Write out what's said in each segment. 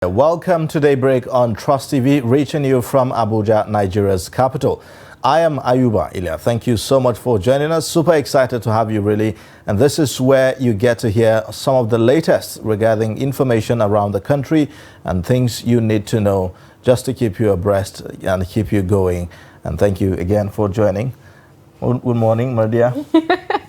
Welcome to Daybreak on Trust TV, reaching you from Abuja, Nigeria's capital. I am Ayuba Ilya. Thank you so much for joining us. Super excited to have you, really. And this is where you get to hear some of the latest regarding information around the country and things you need to know just to keep you abreast and keep you going. And thank you again for joining. Good morning, Mardia.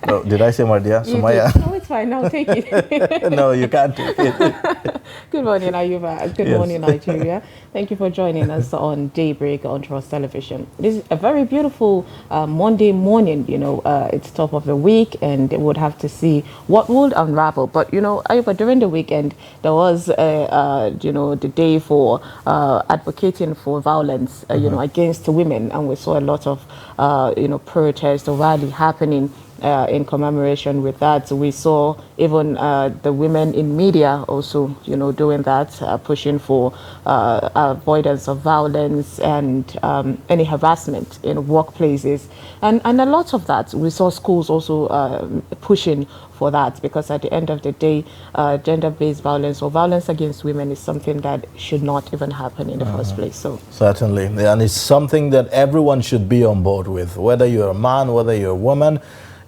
Oh, did I say Mardia? Sumaya? No, it's fine. Now take it. No, you can't take it. Good morning, Ayuba. Good morning, Nigeria. Thank you for joining us on Daybreak on Trust Television. This is a very beautiful Monday morning. It's top of the week, and would have to see what would unravel. But Ayuba, during the weekend there was the day for advocating for violence, against women, and we saw a lot of protests or rally happening. In commemoration with that, we saw even the women in media also, doing that, pushing for avoidance of violence and any harassment in workplaces, and a lot of that. We saw schools also pushing for that, because at the end of the day, gender-based violence or violence against women is something that should not even happen in the first place. So certainly, and it's something that everyone should be on board with, whether you're a man, whether you're a woman.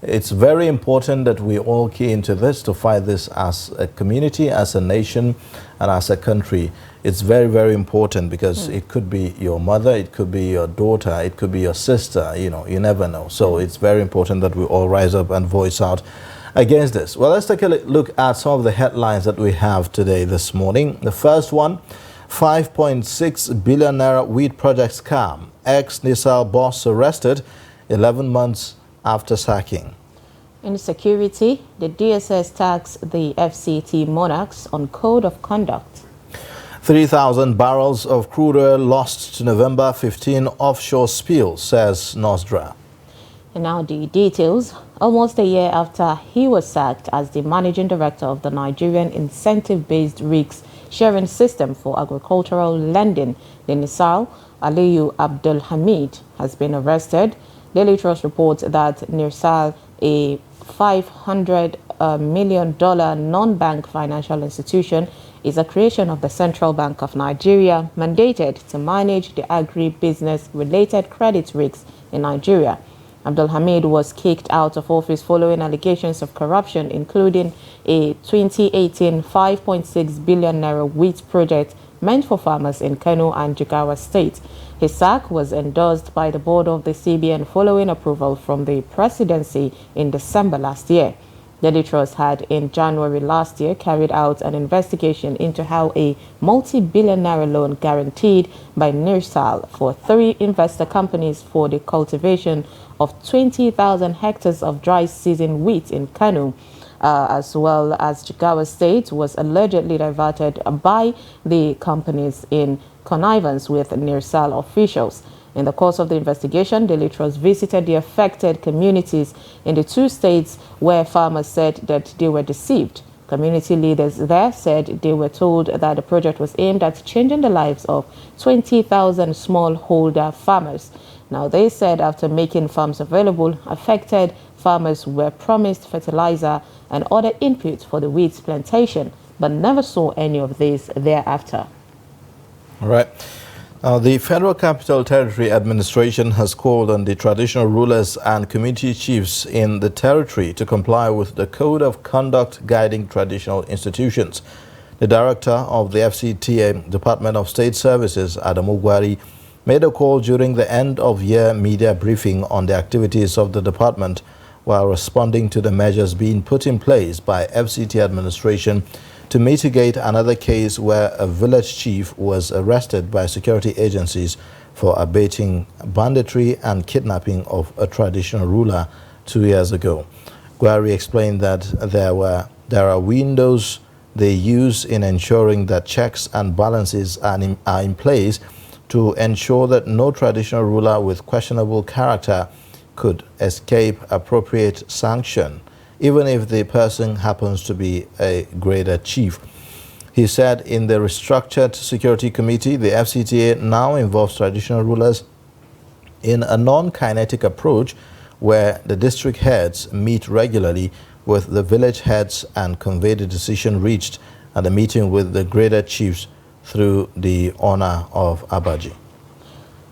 It's very important that we all key into this to fight this as a community, as a nation, and as a country. It's very, very important, because it could be your mother, it could be your daughter, it could be your sister, you never know. So it's very important that we all rise up and voice out against this. Well, let's take a look at some of the headlines that we have today, this morning. The first one, 5.6 billion naira wheat project scam. Ex-Nisal boss arrested 11 months after sacking. In security, the DSS tags the FCT monarchs on code of conduct. 3,000 barrels of crude oil lost to November 15 offshore spill, says Nostra. And now the details. Almost a year after he was sacked as the managing director of the Nigerian incentive-based risk sharing system for agricultural lending, the NISAL, Aliyu Abdul Hamid, has been arrested. Daily Trust reports that NISAL, a $500 million non-bank financial institution, is a creation of the Central Bank of Nigeria, mandated to manage the agri-business-related credit risks in Nigeria. Abdul Hamid was kicked out of office following allegations of corruption, including a 2018 5.6 billion naira wheat project meant for farmers in Kano and Jigawa State. His sack was endorsed by the board of the CBN following approval from the presidency in December last year. Daily Trust had in January last year carried out an investigation into how a multi-billion naira loan guaranteed by NISAL for 3 investor companies for the cultivation of 20,000 hectares of dry season wheat in Kano, as well as Jigawa State, was allegedly diverted by the companies in connivance with NISAL officials. In the course of the investigation, Daily Trust visited the affected communities in the 2 states where farmers said that they were deceived. Community leaders there said they were told that the project was aimed at changing the lives of 20,000 smallholder farmers. Now, they said after making farms available, affected farmers were promised fertilizer and other inputs for the wheat plantation, but never saw any of these thereafter. All right. The Federal Capital Territory Administration has called on the traditional rulers and community chiefs in the territory to comply with the Code of Conduct guiding traditional institutions. The director of the FCTA, Department of State Services, Adamu Gwari, made a call during the end-of-year media briefing on the activities of the department while responding to the measures being put in place by FCT administration to mitigate another case where a village chief was arrested by security agencies for abating banditry and kidnapping of a traditional ruler 2 years ago. Gwari explained that there are windows they use in ensuring that checks and balances are in place to ensure that no traditional ruler with questionable character could escape appropriate sanction, even if the person happens to be a greater chief. He said in the restructured security committee, the FCTA now involves traditional rulers in a non-kinetic approach where the district heads meet regularly with the village heads and convey the decision reached at the meeting with the greater chiefs through the owner of Abaji.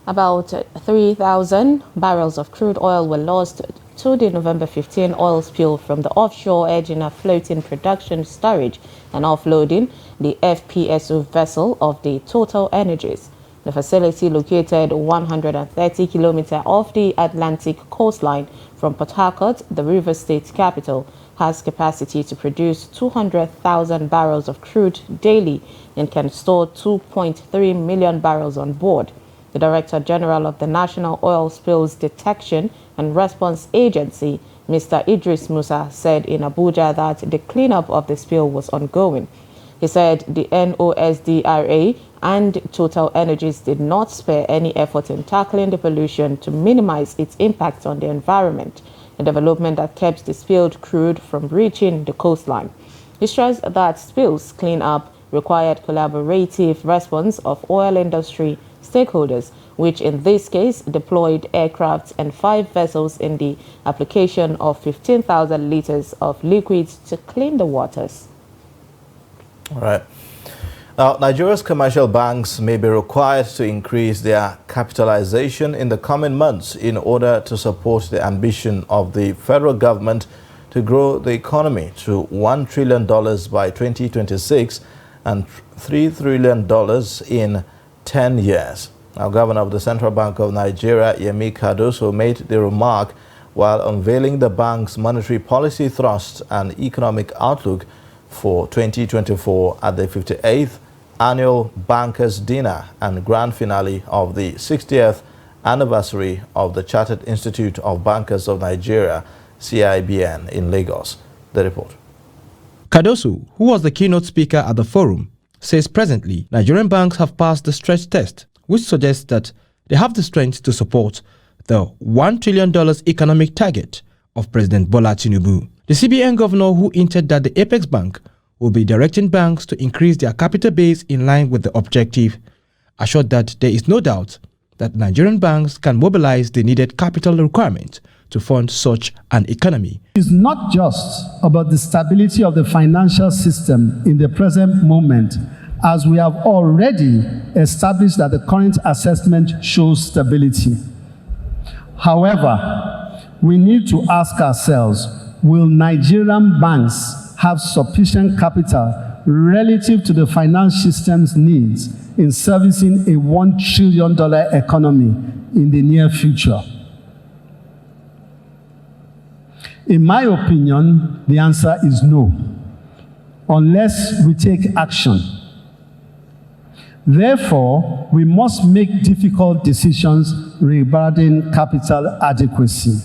About 3,000 barrels of crude oil were lost to the November 15 oil spill from the offshore Egina floating production storage and offloading, the FPSO vessel of the Total Energies. The facility, located 130 kilometers off the Atlantic coastline from Port Harcourt, the Rivers State capital, has capacity to produce 200,000 barrels of crude daily and can store 2.3 million barrels on board. The Director General of the National Oil Spills Detection and Response Agency, Mr. Idris Musa, said in Abuja that the cleanup of the spill was ongoing. He said the NOSDRA and Total Energies did not spare any effort in tackling the pollution to minimize its impact on the environment, a development that kept the spilled crude from reaching the coastline. He stressed that spills cleanup required collaborative response of oil industry stakeholders, which in this case deployed aircraft and 5 vessels in the application of 15,000 liters of liquids to clean the waters. All right. Now, Nigeria's commercial banks may be required to increase their capitalization in the coming months in order to support the ambition of the federal government to grow the economy to $1 trillion by 2026 and $3 trillion in 10 years. Now, Governor of the Central Bank of Nigeria, Yemi Cardoso, made the remark while unveiling the bank's monetary policy thrust and economic outlook for 2024 at the 58th Annual Bankers Dinner and Grand Finale of the 60th anniversary of the Chartered Institute of Bankers of Nigeria, CIBN, in Lagos. The report. Cardoso, who was the keynote speaker at the forum, says presently Nigerian banks have passed the stretch test, which suggests that they have the strength to support the $1 trillion economic target of President Bola Tinubu. The CBN governor, who hinted that the Apex Bank will be directing banks to increase their capital base in line with the objective, assured that there is no doubt that Nigerian banks can mobilize the needed capital requirement to fund such an economy. It's not just about the stability of the financial system in the present moment, as we have already established that the current assessment shows stability. However, we need to ask ourselves, will Nigerian banks have sufficient capital relative to the financial system's needs in servicing a $1 trillion economy in the near future? In my opinion, the answer is no, unless we take action. Therefore, we must make difficult decisions regarding capital adequacy.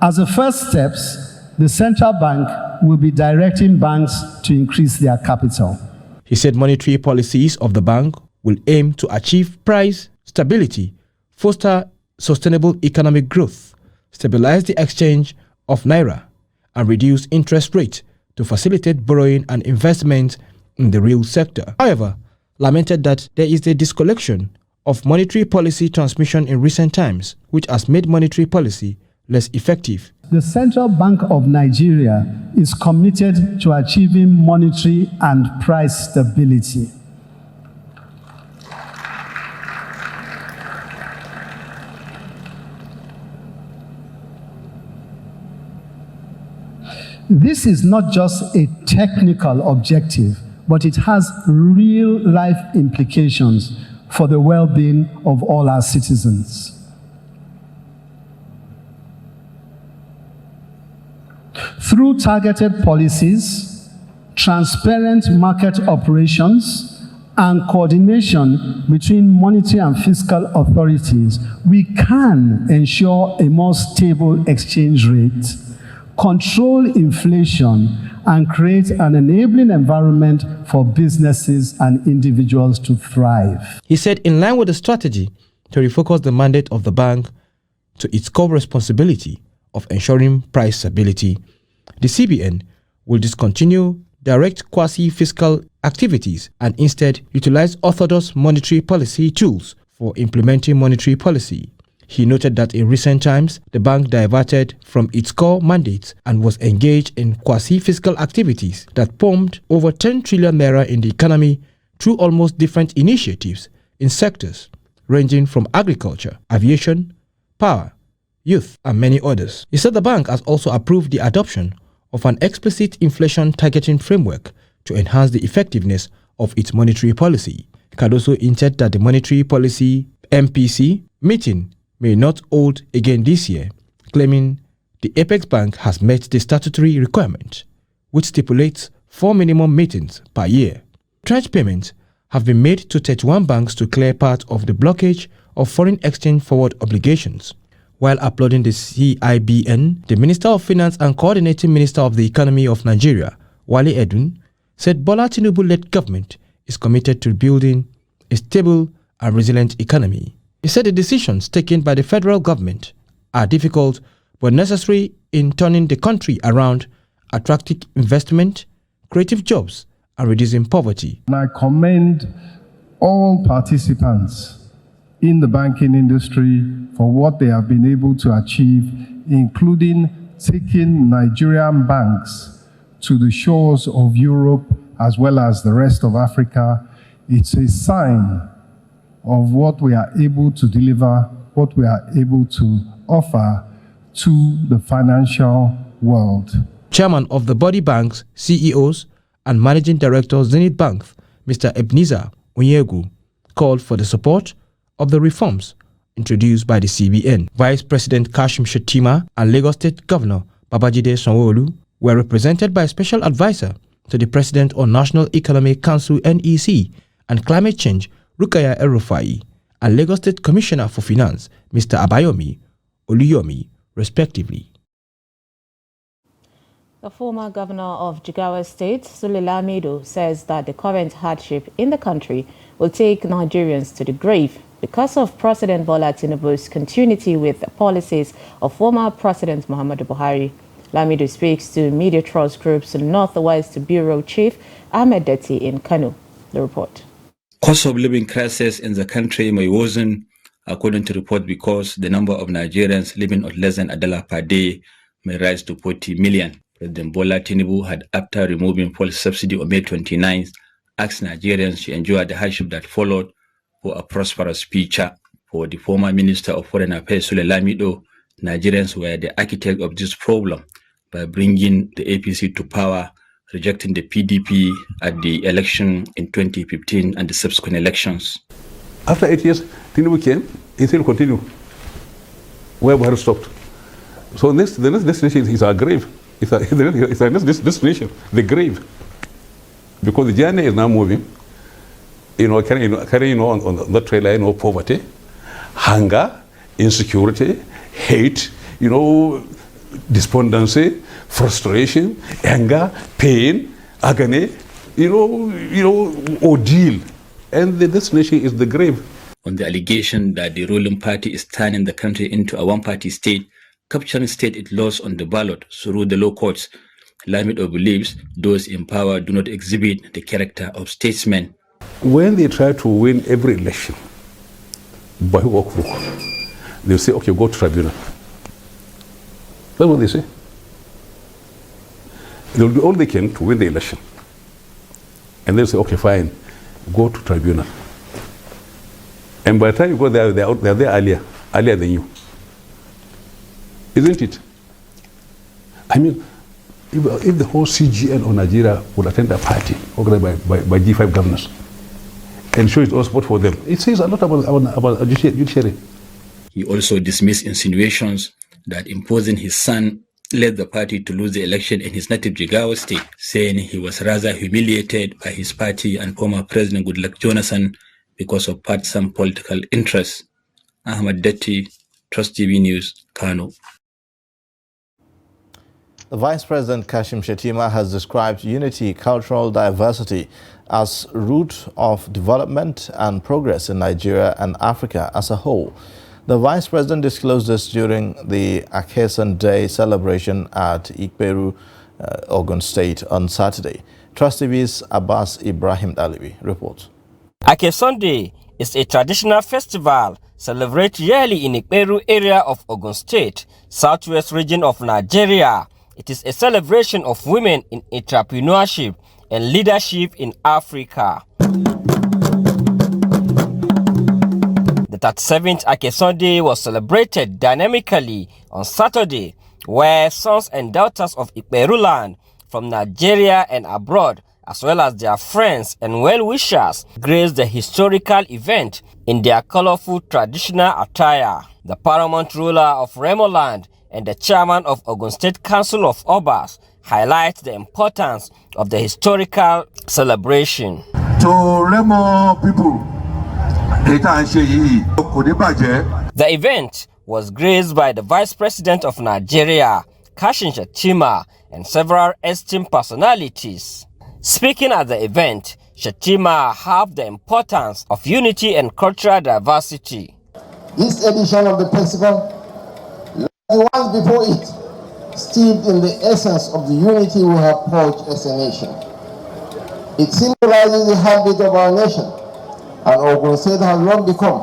As the first steps, the central bank will be directing banks to increase their capital. He said monetary policies of the bank will aim to achieve price stability, foster sustainable economic growth, stabilize the exchange of naira, and reduce interest rates to facilitate borrowing and investment in the real sector. However, lamented that there is a disconnection of monetary policy transmission in recent times, which has made monetary policy less effective. The Central Bank of Nigeria is committed to achieving monetary and price stability. This is not just a technical objective, but it has real-life implications for the well-being of all our citizens. Through targeted policies, transparent market operations, and coordination between monetary and fiscal authorities, we can ensure a more stable exchange rate, control inflation, and create an enabling environment for businesses and individuals to thrive. He said, in line with the strategy to refocus the mandate of the bank to its core responsibility of ensuring price stability, the CBN will discontinue direct quasi-fiscal activities and instead utilize orthodox monetary policy tools for implementing monetary policy. He noted that in recent times, the bank diverted from its core mandates and was engaged in quasi-fiscal activities that pumped over 10 trillion naira in the economy through almost different initiatives in sectors ranging from agriculture, aviation, power, youth, and many others. He said the bank has also approved the adoption of an explicit inflation targeting framework to enhance the effectiveness of its monetary policy. Cardoso hinted that the monetary policy MPC meeting may not hold again this year, claiming the Apex Bank has met the statutory requirement, which stipulates 4 minimum meetings per year. Tranche payments have been made to 31 banks to clear part of the blockage of foreign exchange forward obligations. While applauding the CIBN, the Minister of Finance and Coordinating Minister of the Economy of Nigeria, Wale Edun, said Bola Tinubu-led government is committed to building a stable and resilient economy. He said the decisions taken by the federal government are difficult but necessary in turning the country around, attracting investment, creative jobs, and reducing poverty. And I commend all participants in the banking industry for what they have been able to achieve, including taking Nigerian banks to the shores of Europe as well as the rest of Africa. It's a sign of what we are able to deliver, what we are able to offer to the financial world. Chairman of the body banks, CEOs, and Managing Director Zenith Bank, Mr. Ebenezer Onyegu, called for the support of the reforms introduced by the CBN. Vice President Kashim Shettima and Lagos State Governor Babajide Sanwo-Olu were represented by a special advisor to the President on National Economic Council NEC and Climate Change Rukaya El-Rufai, and Lagos State Commissioner for Finance Mr. Abayomi Oluyomi, respectively. The former governor of Jigawa State, Sule Lamido, says that the current hardship in the country will take Nigerians to the grave because of President Bola Tinubu's continuity with the policies of former President Muhammadu Buhari. Lamido speaks to Media Trust Group's Northwest Bureau Chief Ahmed Detti in Kano. The report. Cost of living crisis in the country may worsen, according to report, because the number of Nigerians living on less than $1 per day may rise to 40 million. President Bola Tinubu had, after removing fuel subsidy on May 29th, asked Nigerians to endure the hardship that followed for a prosperous future. For the former Minister of Foreign Affairs, Sule Lamido, Nigerians were the architect of this problem by bringing the APC to power, rejecting the PDP at the election in 2015 and the subsequent elections. After 8 years, Tinubu came, he still continued where Buhari stopped. So the next destination is our grave. It's our next destination, the grave. Because the journey is now moving, carrying on the trailer, poverty, hunger, insecurity, hate, despondency, frustration, anger, pain, agony, ordeal. And the destination is the grave. On the allegation that the ruling party is turning the country into a one-party state, capturing state it lost on the ballot through the law courts, Lamido believes those in power do not exhibit the character of statesmen. When they try to win every election by hook, they'll say, okay, go to tribunal. That's what they say. They'll do all they can to win the election. And they'll say, okay, fine, go to tribunal. And by the time you go there, they're there earlier than you. Isn't it? I mean, if the whole CGN of Nigeria would attend a party organized by G5 governors and show its own support for them, it says a lot about judiciary. He also dismissed insinuations that imposing his son led the party to lose the election in his native Jigawa state, saying he was rather humiliated by his party and former President Goodluck Jonathan because of partisan political interests. Ahmed Detti, Trust TV News, Kano. The Vice President Kashim Shettima has described unity, cultural diversity as root of development and progress in Nigeria and Africa as a whole. The Vice President disclosed this during the Akesan Day celebration at Ikperu, Ogun State on Saturday. Trust TV's Abbas Ibrahim Dalibi reports. Akesan Day is a traditional festival celebrated yearly in Ikperu area of Ogun State, southwest region of Nigeria. It is a celebration of women in entrepreneurship and leadership in Africa. The 37th Ake Sunday was celebrated dynamically on Saturday, where sons and daughters of Ikperu land from Nigeria and abroad, as well as their friends and well-wishers, graced the historical event in their colorful traditional attire. The paramount ruler of Remo land and the chairman of Ogun State Council of Obas highlight the importance of the historical celebration. To Remo people, the event was graced by the Vice President of Nigeria, Kashin Shettima, and several esteemed personalities. Speaking at the event, Shettima harped the importance of unity and cultural diversity. This edition of the festival, like the ones before it, steeped in the essence of the unity we have forged as a nation. It symbolizes the heartbeat of our nation, and Ogun State has long become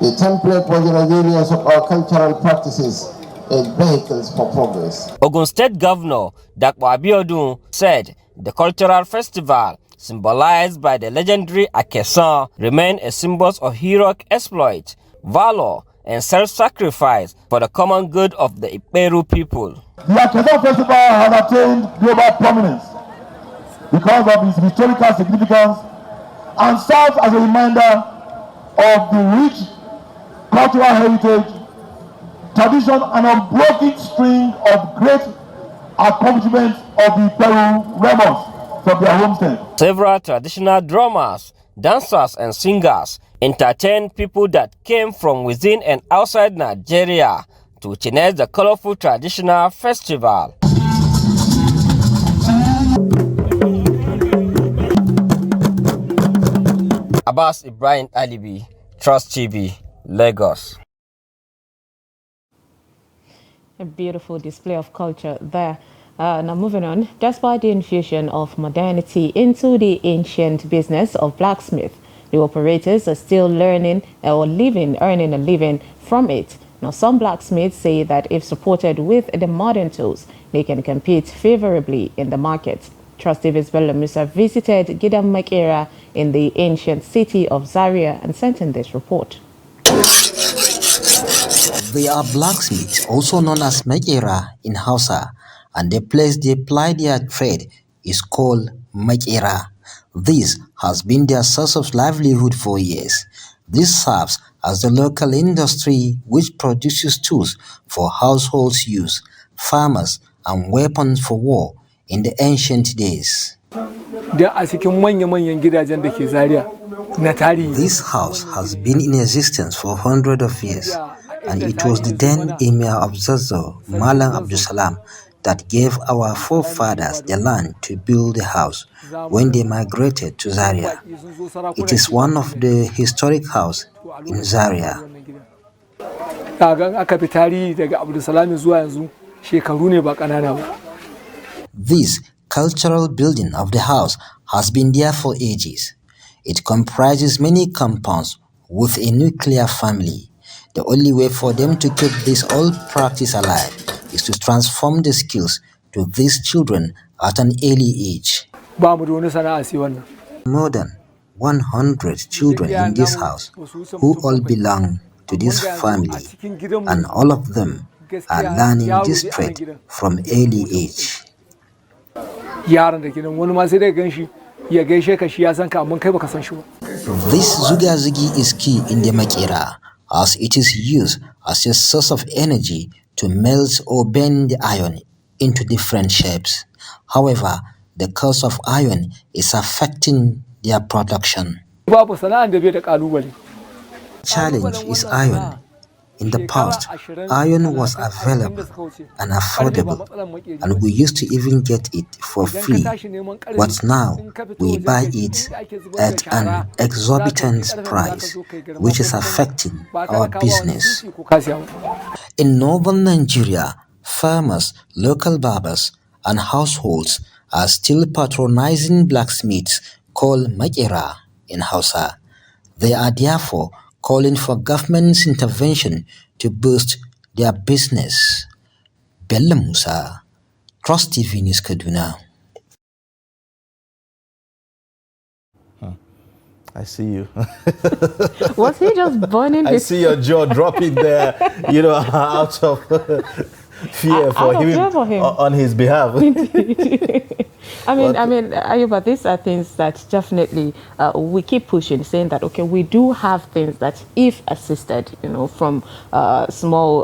the template for the resilience of our cultural practices and vehicles for progress. Ogun State Governor Dakwa Abiodun said the cultural festival, symbolized by the legendary Akesan, remain a symbol of heroic exploit, valor, and self-sacrifice for the common good of the Ikperu people. The Akesan Festival has attained global prominence because of its historical significance and serves as a reminder of the rich cultural heritage, tradition, and unbroken string of great accomplishments of the Peru rebels from their homestead. Several traditional drummers, dancers, and singers entertained people that came from within and outside Nigeria to witness the colorful traditional festival. Abbas Ibrahim Alibi, Trust TV, Lagos. A beautiful display of culture there. Now moving on, despite the infusion of modernity into the ancient business of blacksmith, the operators are still earning a living from it. Now some blacksmiths say that if supported with the modern tools, they can compete favorably in the market. Trust TV's Bello Musa visited Gidam Makera in the ancient city of Zaria and sent in this report. They are blacksmiths, also known as Makera in Hausa, and the place they ply their trade is called Makera. This has been their source of livelihood for years. This serves as the local industry which produces tools for households use, farmers, and weapons for war in the ancient days. This house has been in existence for hundreds of years, and it was the then Emir of Zazzau, Malam Abdul Salam, that gave our forefathers the land to build the house when they migrated to Zaria. It is one of the historic houses in Zaria. This cultural building of the house has been there for ages. It comprises many compounds with a nuclear family. The only way for them to keep this old practice alive is to transform the skills to these children at an early age. More than 100 children in this house who all belong to this family, and all of them are learning this trade from early age. This zuga-zugi is key in the Makera, as it is used as a source of energy to melt or bend the iron into different shapes. However, the cost of iron is affecting their production. Challenge is iron. In the past, iron was available and affordable, and we used to even get it for free. But now, we buy it at an exorbitant price, which is affecting our business. In northern Nigeria, farmers, local barbers, and households are still patronizing blacksmiths called Makera in Hausa. They are therefore calling for government's intervention to boost their business. Bello Musa, Trust TV News Kaduna. I see you. Was he just burning his... I see your jaw dropping there, out of fear for him on his behalf. I mean, Ayuba, these are things that definitely we keep pushing, saying that, okay, we do have things that, if assisted, from small,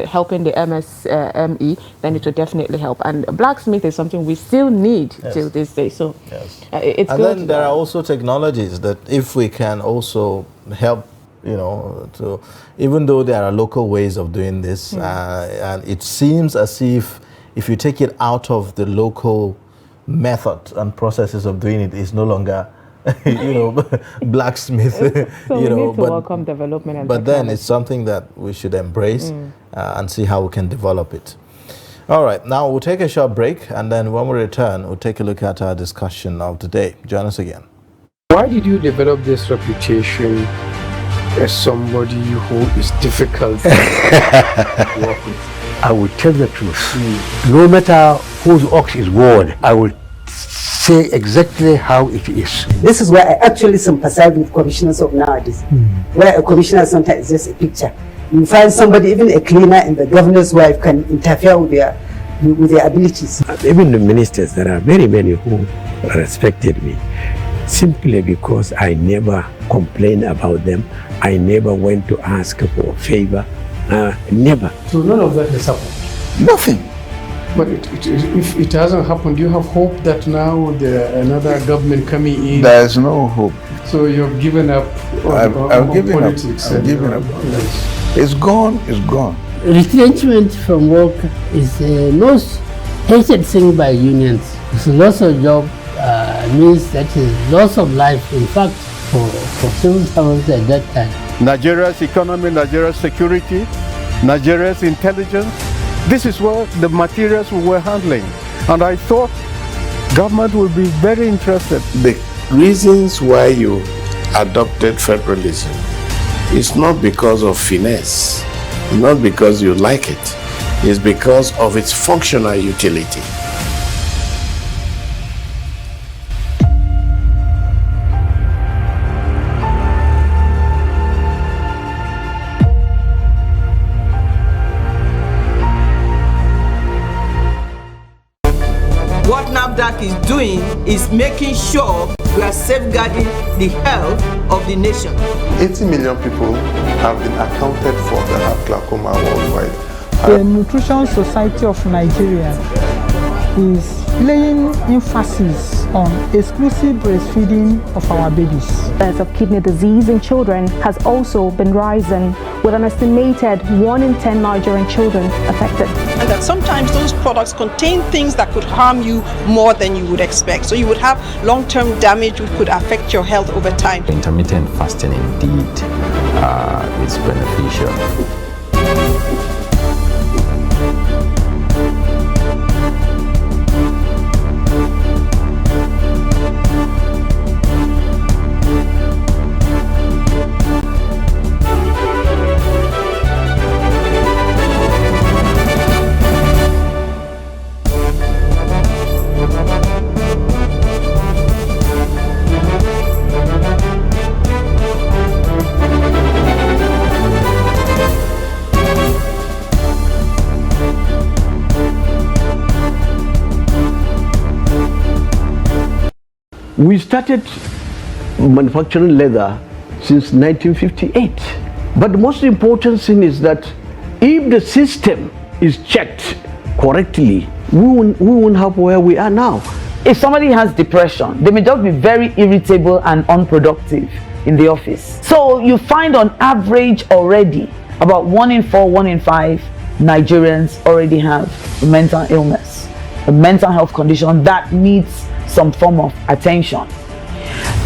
helping the MSME, then it will definitely help. And blacksmith is something we still need till this day. So it's and good. then there are also technologies that if we can also help, to, even though there are local ways of doing this, and it seems as if you take it out of the local method and processes of doing it, is no longer, blacksmith. So we need to welcome development and but then it's something that we should embrace and see how we can develop it. All right, now we'll take a short break, and then when we return, we'll take a look at our discussion of the day. Join us again. Why did you develop this reputation as somebody who is difficult to work with? I will tell the truth. No matter whose ox is gored, I will say exactly how it is. This is where I actually sympathize with commissioners of nowadays, where a commissioner sometimes is just a picture. You find somebody, even a cleaner and the governor's wife, can interfere with their abilities. Even the ministers, there are very many who respected me, simply because I never complained about them. I never went to ask for a favor. Never. So none of that has happened? Nothing. But if it hasn't happened, do you have hope that now another government coming in? There is no hope. So you've given up on given politics? I've given up. It's gone, it's gone. Retrenchment from work is the most hated thing by unions. It's a loss of job, means that is loss of life, in fact, for civil servants at that time. Nigeria's economy, Nigeria's security, Nigeria's intelligence. This is what the materials we were handling. And I thought government would be very interested. The reasons why you adopted federalism is not because of finesse, not because you like it. It's because of its functional utility. What NAFDAC is doing is making sure we are safeguarding the health of the nation. 80 million people have been accounted for that have glaucoma worldwide. The Nutrition Society of Nigeria is laying emphasis on exclusive breastfeeding of our babies. Deaths of kidney disease in children has also been rising, with an estimated 1 in 10 Nigerian children affected. And that sometimes those products contain things that could harm you more than you would expect. So you would have long-term damage which could affect your health over time. Intermittent fasting indeed is beneficial. We started manufacturing leather since 1958. But the most important thing is that if the system is checked correctly, we won't have where we are now. If somebody has depression, they may just be very irritable and unproductive in the office. So you find on average already about 1 in 4, 1 in 5 Nigerians already have a mental illness, a mental health condition that needs some form of attention.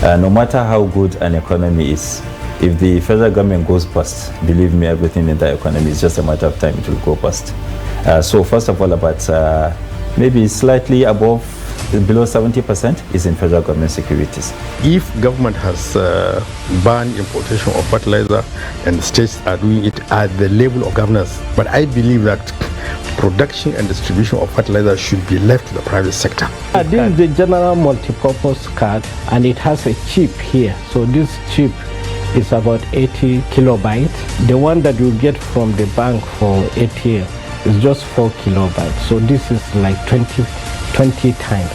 No matter how good an economy is, if the federal government goes bust, believe me, everything in the economy is just a matter of time it will go bust. So first of all, about maybe slightly above below 70% is in federal government securities. If government has banned importation of fertilizer and states are doing it at the level of governance, but I believe that production and distribution of fertilizer should be left to the private sector. This is the general multi-purpose card, and it has a chip here. So this chip is about 80 kilobytes. The one that you get from the bank for ATM is just 4 kilobytes. So this is like 20 times.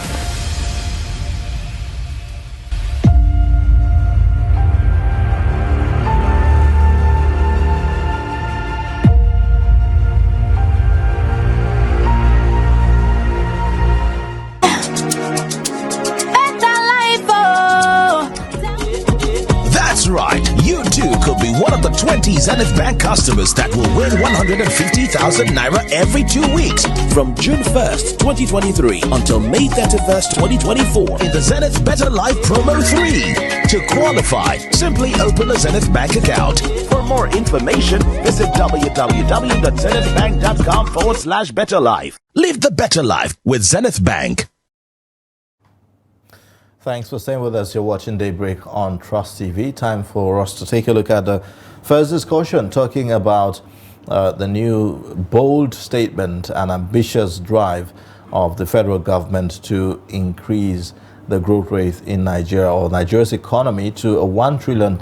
That's right, you too could be one of the 20 Zenith Bank customers that will win 150,000 Naira every 2 weeks from June 1st, 2023 until May 31st, 2024 in the Zenith Better Life Promo 3. To qualify, simply open a Zenith Bank account. For more information, visit www.zenithbank.com/betterlife. Live the better life with Zenith Bank. Thanks for staying with us. You're watching Daybreak on Trust TV. Time for us to take a look at the first discussion, talking about the new bold statement and ambitious drive of the federal government to increase the growth rate in Nigeria, or Nigeria's economy, to a $1 trillion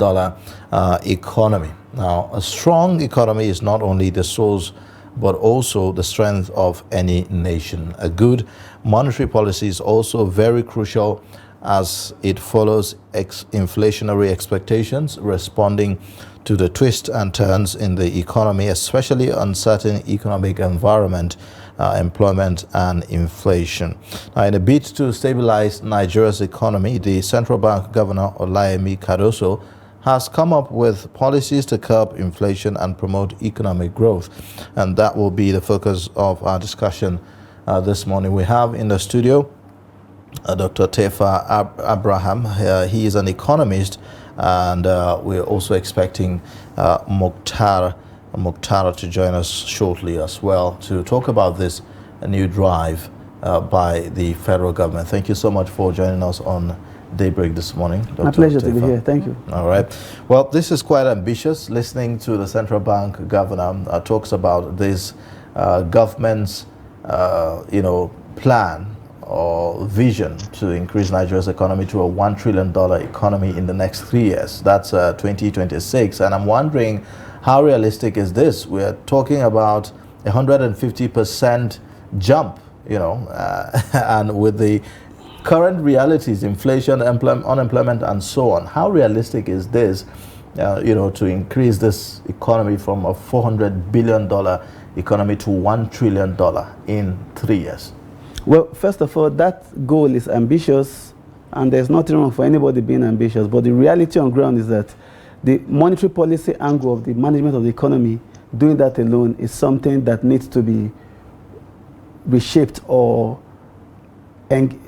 economy. Now, a strong economy is not only the source but also the strength of any nation. A good monetary policy is also very crucial as it follows inflationary expectations, responding to the twists and turns in the economy, especially uncertain economic environment, employment and inflation. Now, in a bid to stabilize Nigeria's economy, the Central Bank Governor Olayemi Cardoso has come up with policies to curb inflation and promote economic growth. And that will be the focus of our discussion this morning. We have in the studio Dr. Tefa Abraham. He is an economist, and we're also expecting Mukhtar to join us shortly as well to talk about this new drive by the federal government. Thank you so much for joining us on Daybreak this morning, Dr. My pleasure to be Tefa. here. Thank you. All right. Well, this is quite ambitious. Listening to the central bank governor talks about this government's, plan or vision to increase Nigeria's economy to a $1 trillion economy in the next 3 years. That's 2026. And I'm wondering, how realistic is this? We're talking about 150% jump, and with the current realities, inflation, unemployment, and so on. How realistic is this, to increase this economy from a $400 billion economy to $1 trillion in 3 years? Well, first of all, that goal is ambitious, and there's nothing wrong for anybody being ambitious. But the reality on ground is that the monetary policy angle of the management of the economy, doing that alone is something that needs to be reshaped, and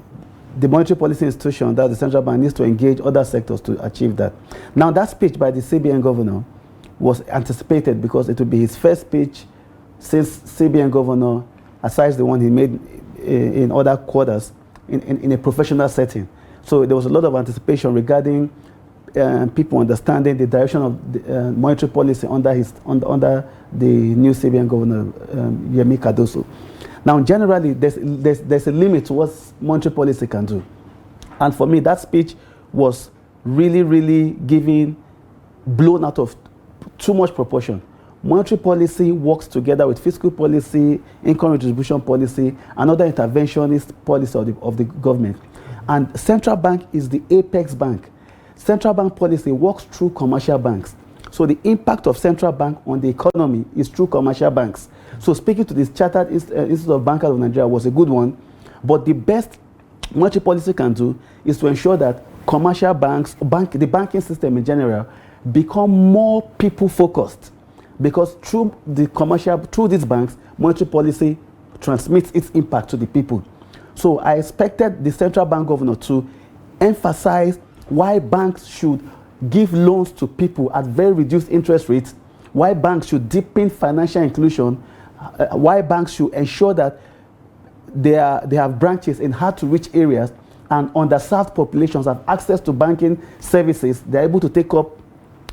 the monetary policy institution, that the central bank, needs to engage other sectors to achieve that. Now, that speech by the CBN governor was anticipated because it would be his first speech since CBN governor, aside the one he made in other quarters, in a professional setting. So there was a lot of anticipation regarding people understanding the direction of the monetary policy under the new CBN governor, Yemi Cardoso. Now, generally, there's a limit to what monetary policy can do. And for me, that speech was really, really blown out of too much proportion. Monetary policy works together with fiscal policy, income redistribution policy, and other interventionist policy of the government. And central bank is the apex bank. Central bank policy works through commercial banks. So the impact of central bank on the economy is through commercial banks. So speaking to this Chartered Institute of Bankers of Nigeria was a good one, but the best monetary policy can do is to ensure that commercial banks, the banking system in general, become more people-focused. Because through these banks, monetary policy transmits its impact to the people. So I expected the central bank governor to emphasize why banks should give loans to people at very reduced interest rates, why banks should deepen financial inclusion, why banks should ensure that they have branches in hard-to-reach areas, and underserved populations have access to banking services. They're able to take up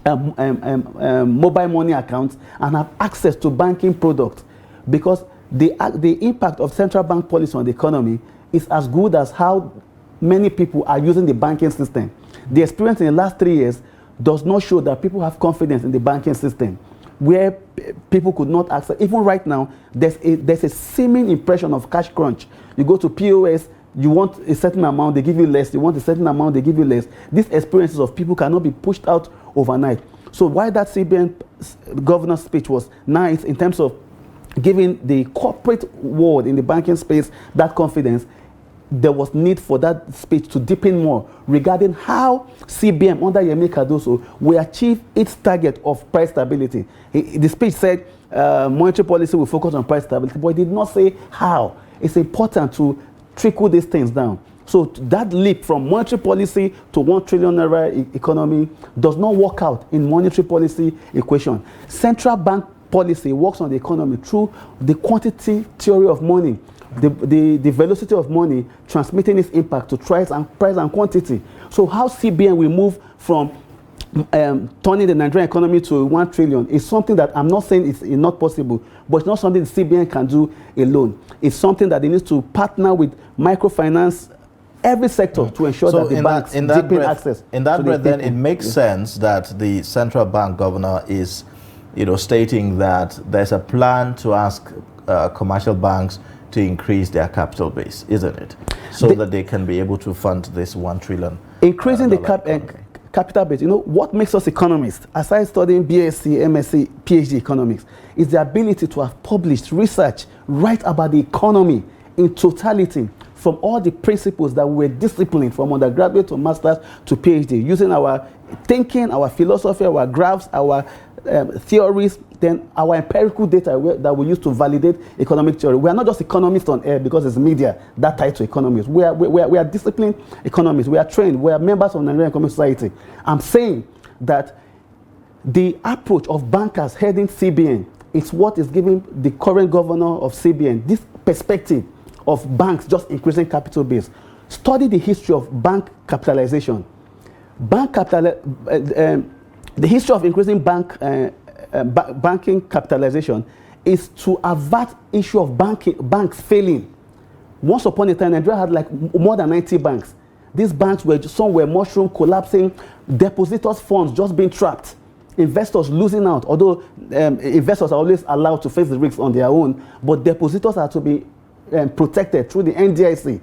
mobile money accounts and have access to banking products, because the impact of central bank policy on the economy is as good as how many people are using the banking system. The experience in the last 3 years does not show that people have confidence in the banking system, where people could not access. Even right now, there's a seeming impression of cash crunch. You go to POS, you want a certain amount, they give you less. You want a certain amount, they give you less. These experiences of people cannot be pushed out overnight. So why that CBN governor's speech was nice in terms of giving the corporate world in the banking space that confidence, there was need for that speech to deepen more regarding how CBN under Yemi Cardoso will achieve its target of price stability. The speech said monetary policy will focus on price stability, but it did not say how. It's important to trickle these things down. So that leap from monetary policy to 1 trillion naira economy does not work out in monetary policy equation. Central bank policy works on the economy through the quantity theory of money, the velocity of money transmitting its impact to price and quantity. So how CBN will move from turning the Nigerian economy to 1 trillion is something that I'm not saying it's not possible, but it's not something the CBN can do alone. It's something that they need to partner with microfinance, every sector, to ensure that the banks deepen access. In that breath, then it makes sense that the central bank governor is, stating that there's a plan to ask commercial banks to increase their capital base, isn't it? So that they can be able to fund this 1 trillion. Increasing the capital base. What makes us economists, aside studying BSc, MSc, PhD economics, is the ability to have published research right about the economy in totality, from all the principles that we were disciplined from undergraduate to master's to PhD, using our thinking, our philosophy, our graphs, our theories, then our empirical data that we use to validate economic theory. We are not just economists on air because it's media that tied to economists. We are disciplined economists. We are trained. We are members of the Nigerian Economic Society. I'm saying that the approach of bankers heading CBN is what is giving the current governor of CBN this perspective of banks just increasing capital base. Study the history of bank capitalization. The history of increasing banking capitalization is to avert issue of banks failing. Once upon a time, Nigeria had like more than 90 banks. These banks some were mushroom, collapsing, depositors' funds just being trapped, investors losing out, although investors are always allowed to face the risks on their own, but depositors are to be protected through the NDIC.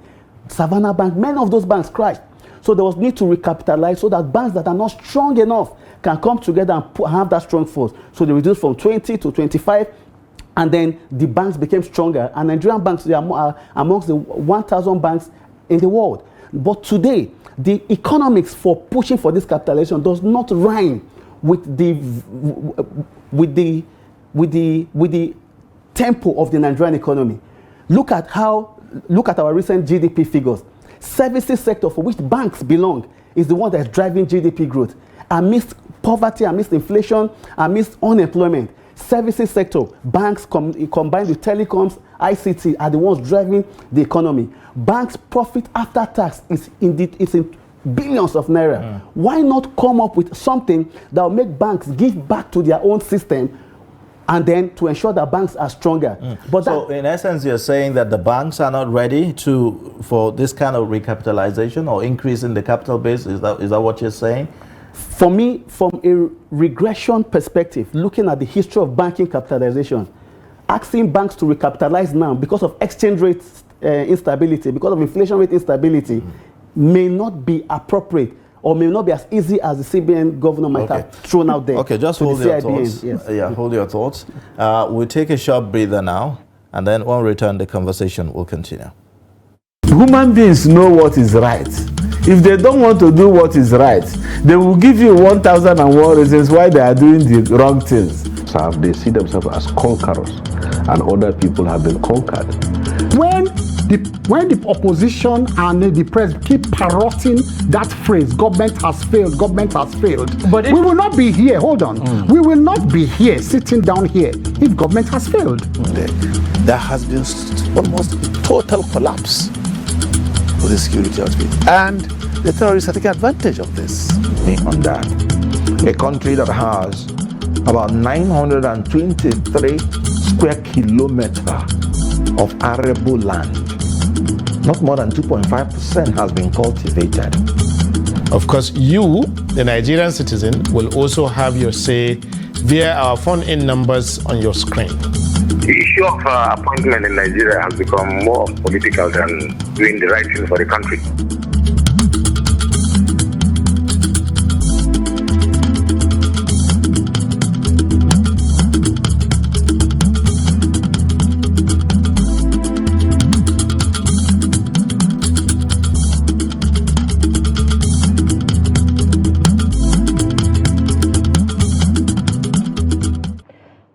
Savannah Bank, many of those banks crashed. So there was need to recapitalize so that banks that are not strong enough can come together and have that strong force. So they reduced from 20 to 25, and then the banks became stronger. And Nigerian banks are amongst the 1,000 banks in the world. But today, the economics for pushing for this capitalization does not rhyme with the tempo of the Nigerian economy. Look at our recent GDP figures. Services sector, for which banks belong, is the one that's driving GDP growth. Amidst poverty, amidst inflation, amidst unemployment, services sector, banks combined with telecoms, ICT are the ones driving the economy. Banks' profit after tax is in billions of naira. Why not come up with something that will make banks give back to their own system, and then to ensure that banks are stronger? But so in essence, you're saying that the banks are not ready for this kind of recapitalization or increase in the capital base? Is that what you're saying? For me, from a regression perspective, looking at the history of banking capitalization, asking banks to recapitalize now because of exchange rate instability, because of inflation rate instability, may not be appropriate, or may not be as easy as the CBN governor might have thrown out there. Okay, just hold your thoughts. Yes. Yeah, hold your thoughts. We'll take a short breather now, and then when we return, the conversation will continue. Human beings know what is right. If they don't want to do what is right, they will give you 1,001 reasons why they are doing the wrong things. They see themselves as conquerors, and other people have been conquered. When the when the opposition and the press keep parroting that phrase, government has failed, but we will not be here, hold on, we will not be here, sitting down here, if government has failed. There has been almost total collapse of the security outfit, and the terrorists are taking advantage of this. On that, a country that has about 923 square kilometers of arable land, not more than 2.5% has been cultivated. Of course, you, the Nigerian citizen, will also have your say via our phone-in numbers on your screen. The issue of appointment in Nigeria has become more political than doing the right thing for the country.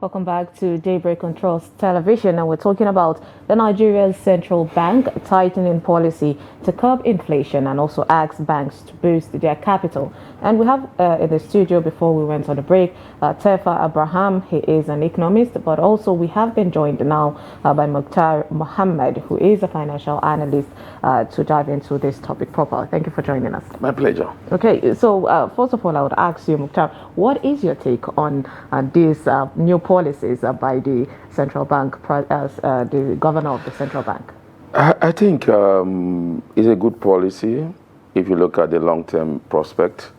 Welcome back to Daybreak Controls Television, and we're talking about the Nigerian Central Bank tightening policy to curb inflation and also ask banks to boost their capital. And we have in the studio, before we went on the break, Tefa Abraham. He is an economist, but also we have been joined now by Mukhtar Mohammed, who is a financial analyst, to dive into this topic properly. Thank you for joining us. My pleasure. Okay, so first of all, I would ask you, Mukhtar, what is your take on these new policies by the central bank, the governor of the central bank? I think it's a good policy if you look at the long-term prospect.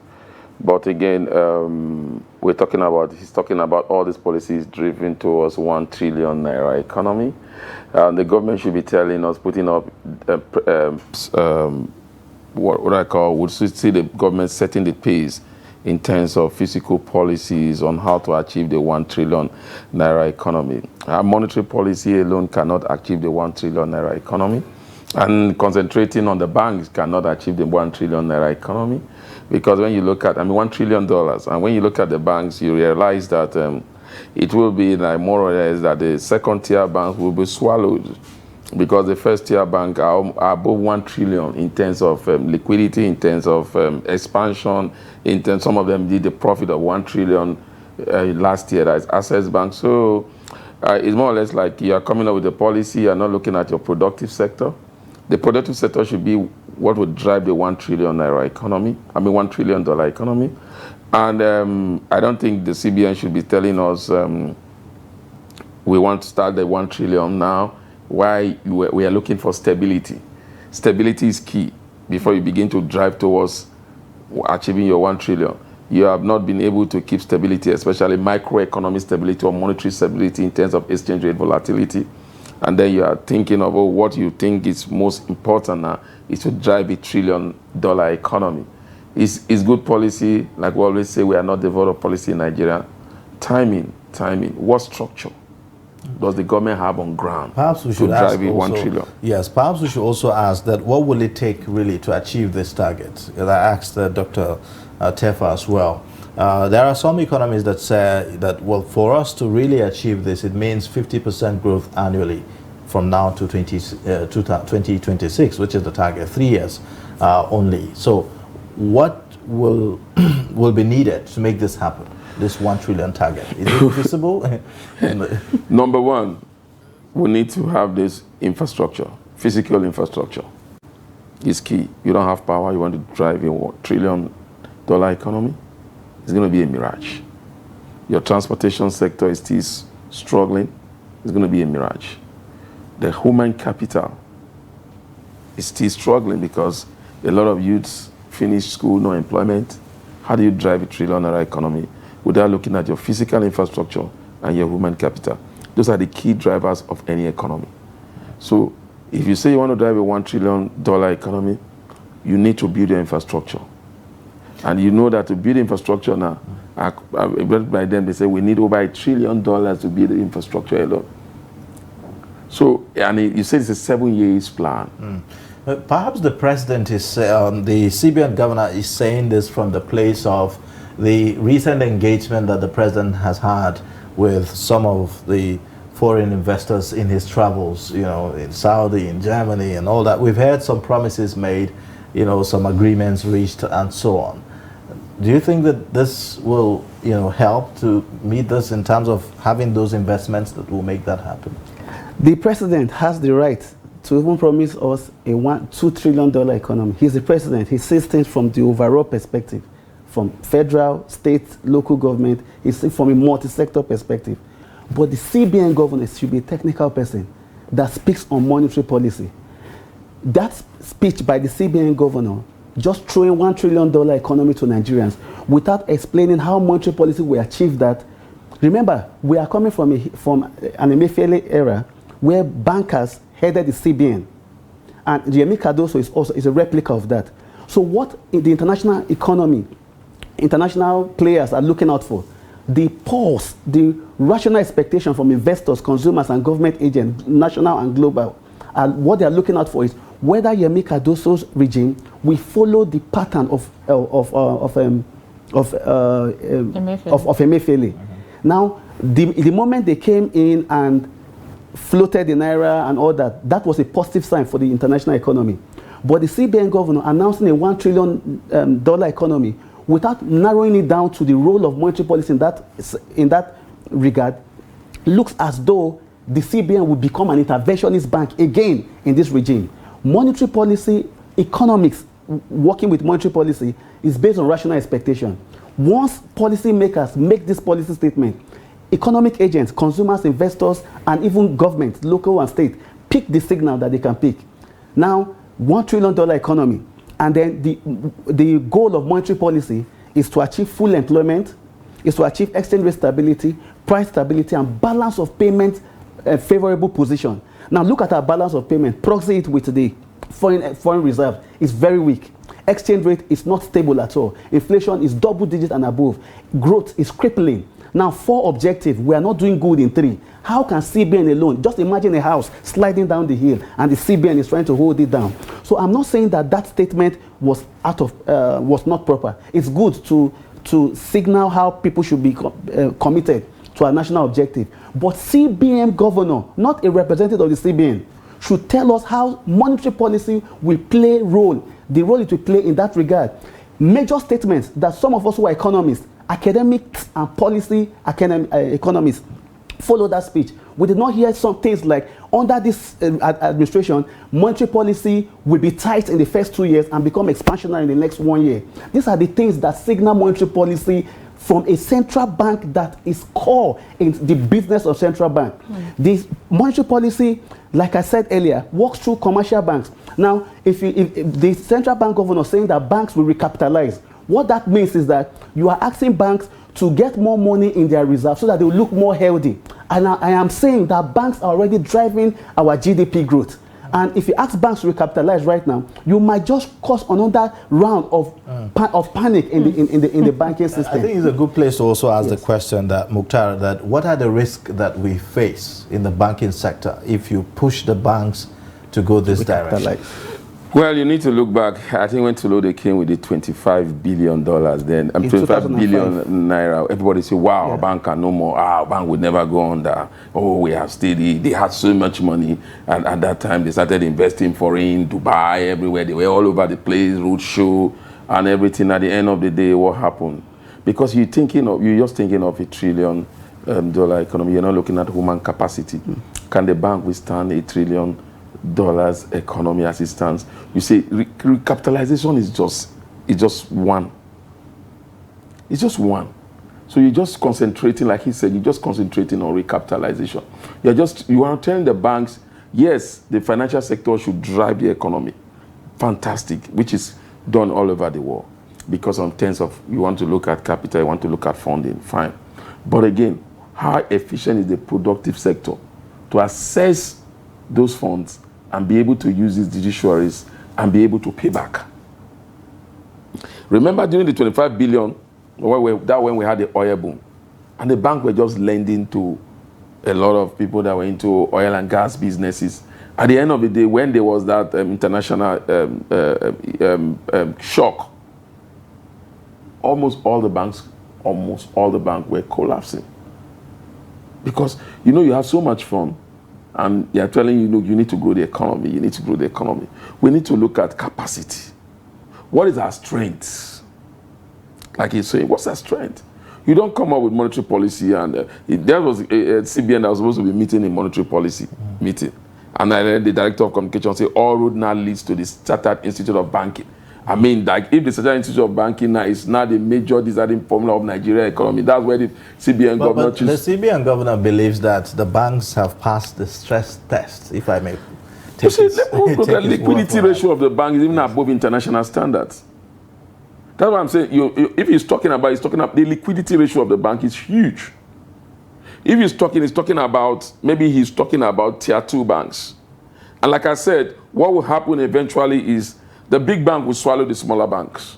But again, he's talking about all these policies driven towards 1 trillion naira economy. The government should be telling us, putting up what I call, would see the government setting the pace in terms of physical policies on how to achieve the 1 trillion naira economy. Our monetary policy alone cannot achieve the 1 trillion naira economy, and concentrating on the banks cannot achieve the 1 trillion naira economy, because when you look at, $1 trillion, and when you look at the banks, you realize that it will be like more or less that the second tier banks will be swallowed, because the first tier bank are above 1 trillion in terms of liquidity, in terms of expansion, in terms, some of them did the profit of 1 trillion last year, as Access Bank. So it's more or less like you are coming up with a policy, you're not looking at your productive sector. The productive sector should be what would drive the 1 trillion naira economy, $1 trillion economy. And I don't think the CBN should be telling us we want to start the 1 trillion now. Why we are looking for stability. Stability is key before you begin to drive towards achieving your 1 trillion. You have not been able to keep stability, especially microeconomic stability or monetary stability in terms of exchange rate volatility. And then you are thinking of what you think is most important now is to drive $1 trillion economy. It's good policy. Like we always say, we are not developed policy in Nigeria. Timing. What structure does the government have on ground perhaps we should to drive it 1 trillion? Yes, perhaps we should also ask that what will it take really to achieve this target? I asked Dr. Tefa as well. There are some economists that say that, well, for us to really achieve this, it means 50% growth annually from now to 2026, which is the target, 3 years only. So what will be needed to make this happen? This 1 trillion target? Is it visible? Number one, we need to have this infrastructure, physical infrastructure. It's key. You don't have power, you want to drive a $1 trillion economy, it's going to be a mirage. Your transportation sector is still struggling, it's going to be a mirage. The human capital is still struggling because a lot of youths finish school, no employment. How do you drive $1 trillion economy without looking at your physical infrastructure and your human capital? Those are the key drivers of any economy. So if you say you want to drive a $1 trillion economy, you need to build your infrastructure. And you know that to build infrastructure now, by then they say we need over $1 trillion to build the infrastructure alone. So, and you say it's a 7 years plan. Perhaps the president is, the CBN governor is saying this from the place of the recent engagement that the president has had with some of the foreign investors in his travels, you know, in Saudi, in Germany, and all that. We've heard some promises made, you know, some agreements reached, and so on. Do you think that this will, you know, help to meet this in terms of having those investments that will make that happen? The president has the right to even promise us a $2 trillion economy. He's the president. He sees things from the overall perspective, from federal, state, local government. He sees from a multi-sector perspective. But the CBN governor should be a technical person that speaks on monetary policy. That speech by the CBN governor, just throwing $1 trillion economy to Nigerians without explaining how monetary policy will achieve that. Remember, we are coming from an Emefiele era where bankers headed the CBN. And Yemi Cardoso is a replica of that. So what in the international economy, international players are looking out for, the pulse, the rational expectation from investors, consumers, and government agents, national and global, and what they are looking out for is whether Yemi Cardoso's regime will follow the pattern of Emefiele. Now, the moment they came in and floated the naira and all that, that was a positive sign for the international economy. But the CBN governor announcing a $1 trillion economy without narrowing it down to the role of monetary policy in that regard, looks as though the CBN will become an interventionist bank again in this regime. Monetary policy, economics, working with monetary policy is based on rational expectation. Once policymakers make this policy statement, economic agents, consumers, investors, and even governments, local and state, pick the signal that they can pick. Now, $1 trillion economy, and then the goal of monetary policy is to achieve full employment, is to achieve exchange rate stability, price stability, and balance of payment, favorable position. Now look at our balance of payment, proxy it with the foreign reserve. It's very weak. Exchange rate is not stable at all. Inflation is double digit and above. Growth is crippling. Now 4 objectives, we are not doing good in 3. How can CBN alone, just imagine a house sliding down the hill and the CBN is trying to hold it down. So I'm not saying that statement was was not proper. It's good to signal how people should be committed to a national objective. But CBN governor, not a representative of the CBN, should tell us how monetary policy will play the role it will play in that regard. Major statements that some of us who are economists, academics and policy economists follow that speech. We did not hear some things like, under this administration, monetary policy will be tight in the first 2 years and become expansionary in the next 1 year. These are the things that signal monetary policy from a central bank that is core in the business of central bank. This monetary policy, like I said earlier, works through commercial banks. Now, if the central bank governor is saying that banks will recapitalize, what that means is that you are asking banks to get more money in their reserves so that they will look more healthy. And I am saying that banks are already driving our GDP growth. And if you ask banks to recapitalize right now, you might just cause another round of panic in the banking system. I think it's a good place to also ask the question that, Mukhtar, that what are the risks that we face in the banking sector if you push the banks to go this direction? Well, you need to look back. I think when Tulode came with the $25 billion then, 25 billion naira, everybody said, wow, our bank can no more. Our bank would never go under. Oh, we have steady. They had so much money. And at that time, they started investing foreign, Dubai, everywhere. They were all over the place, roadshow and everything. At the end of the day, what happened? Because you're just thinking of $1 trillion economy. You're not looking at human capacity. Can the bank withstand $1 trillion economy as it stands? You say recapitalization is just one. It's just one. So you're just concentrating, like he said, you're just concentrating on recapitalization. You are telling the banks, yes, the financial sector should drive the economy. Fantastic, which is done all over the world. Because in terms of, you want to look at capital, you want to look at funding, fine. But again, how efficient is the productive sector to assess those funds and be able to use these judiciaries and be able to pay back? Remember during the 25 billion, when we had the oil boom, and the bank were just lending to a lot of people that were into oil and gas businesses. At the end of the day, when there was that international shock, almost all the banks were collapsing. Because, you know, you have so much fun. And they are telling you, you need to grow the economy. You need to grow the economy. We need to look at capacity. What is our strength? Like he's saying, what's our strength? You don't come up with monetary policy, and there was a CBN that was supposed to be meeting a monetary policy meeting. And then the director of communication said, all road now leads to the Chartered Institute of Banking. I mean, like, if the Chartered Institute of Banking now is not the major deciding formula of Nigeria economy, that's where the CBN governor chooses. The CBN governor believes that the banks have passed the stress test, if I may. You see, the liquidity ratio of the bank is even above international standards. That's what I'm saying. If he's talking about the liquidity ratio of the bank is huge. If he's talking about, maybe he's talking about tier 2 banks. And like I said, what will happen eventually is the big bank will swallow the smaller banks.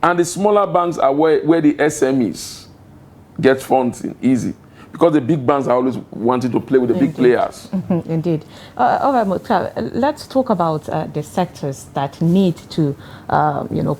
And the smaller banks are where the SMEs get funds in easy. Because the big banks are always wanting to play with the big players. Indeed. All right, Mukhtar, let's talk about the sectors that need to,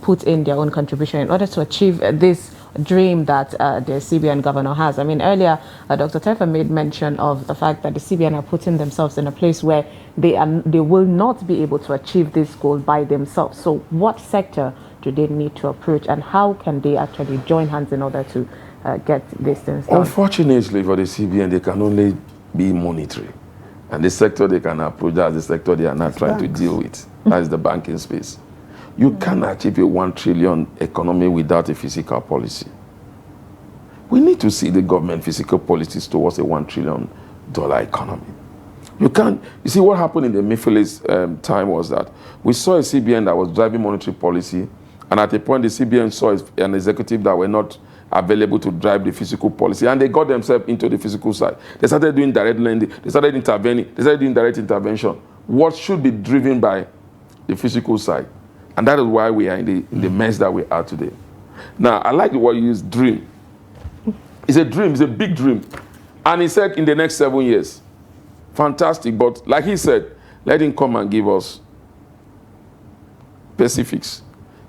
put in their own contribution in order to achieve this dream that the CBN governor has. I mean, earlier, Dr. Tefa made mention of the fact that the CBN are putting themselves in a place where they will not be able to achieve this goal by themselves. So what sector do they need to approach, and how can they actually join hands in order to get these things done? Unfortunately for the CBN, they can only be monetary. And the sector they can approach, that's the sector they are not trying to deal with. That is the banking space. You can't achieve a 1 trillion economy without a fiscal policy. We need to see the government fiscal policies towards a $1 trillion economy. You see what happened in the Mephiles time was that we saw a CBN that was driving monetary policy, and at a point the CBN saw an executive that were not available to drive the physical policy, and they got themselves into the physical side. They started doing direct lending, they started intervening, they started doing direct intervention. What should be driven by the physical side? And that is why we are in the mess that we are today. Now, I like the word you use, dream. It's a dream, it's a big dream. And he said in the next 7 years. Fantastic, but like he said, let him come and give us specifics.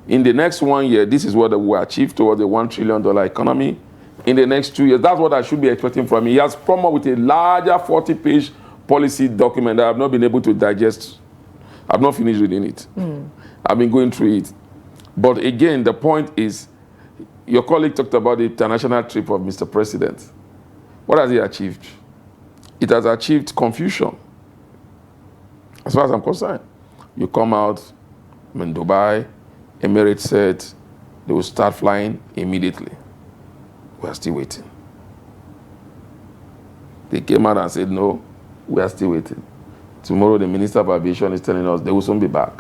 In the next 1 year, this is what we will achieve towards the $1 trillion economy. In the next 2 years, that's what I should be expecting from him. He has come up with a larger 40-page policy document that I have not been able to digest. I've not finished reading it. I've been going through it. But again, the point is, your colleague talked about the international trip of Mr. President. What has he achieved? It has achieved confusion. As far as I'm concerned. You come out, in Dubai, Emirates said they will start flying immediately. We are still waiting. They came out and said, no, we are still waiting. Tomorrow, the Minister of Aviation is telling us they will soon be back.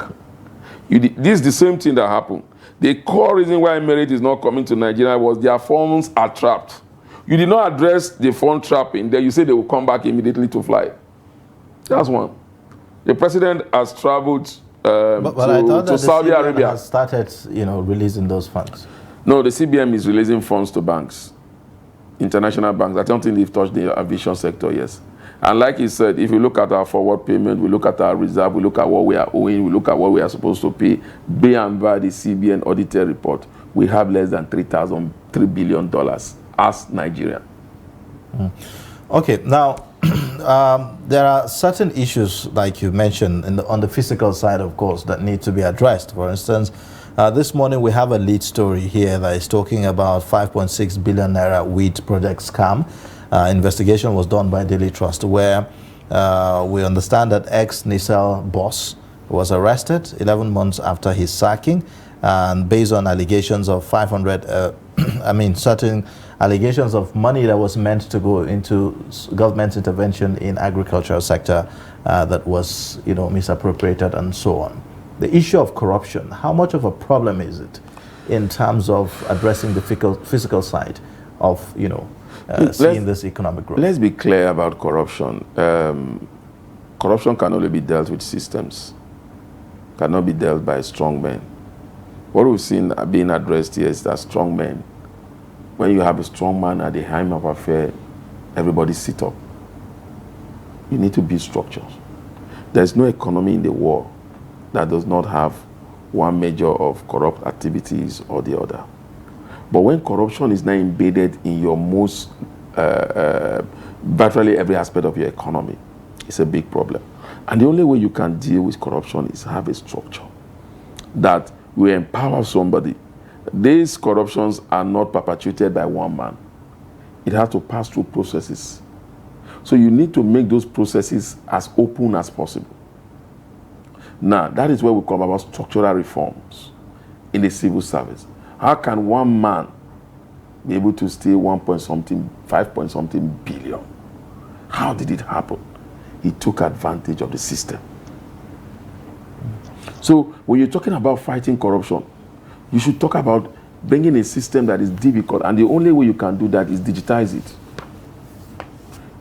This is the same thing that happened. The core reason why Emirates is not coming to Nigeria was their funds are trapped. You did not address the fund trapping. Then you say they will come back immediately to fly. That's one. The president has traveled to Saudi Arabia. Has started, releasing those funds. No, the CBN is releasing funds to banks, international banks. I don't think they've touched the aviation sector yet. And like he said, if you look at our forward payment, we look at our reserve, we look at what we are owing, we look at what we are supposed to pay, by the CBN audited report, we have less than $3 billion as Nigeria. Okay, now, there are certain issues, like you mentioned, on the physical side, of course, that need to be addressed. For instance, this morning we have a lead story here that is talking about 5.6 billion naira wheat project scam. Investigation was done by Daily Trust, where we understand that ex-Nisal boss was arrested 11 months after his sacking, and based on allegations of certain allegations of money that was meant to go into government intervention in agricultural sector that was, misappropriated and so on. The issue of corruption, how much of a problem is it in terms of addressing the physical side of, seeing this economic growth? Let's be clear about corruption. Corruption can only be dealt with systems, cannot be dealt by strong men. What we've seen being addressed here is that strong men, when you have a strong man at the helm of affair, everybody sit up. You need to build structures. There's no economy in the world that does not have one measure of corrupt activities or the other. But when corruption is now embedded in your most virtually every aspect of your economy. It's a big problem. And the only way you can deal with corruption is have a structure that will empower somebody. These corruptions are not perpetuated by one man. It has to pass through processes. So you need to make those processes as open as possible. Now, that is where we come about structural reforms in the civil service. How can one man be able to steal 5 billion? How did it happen? He took advantage of the system. So when you're talking about fighting corruption, you should talk about bringing a system that is difficult, and the only way you can do that is digitize it.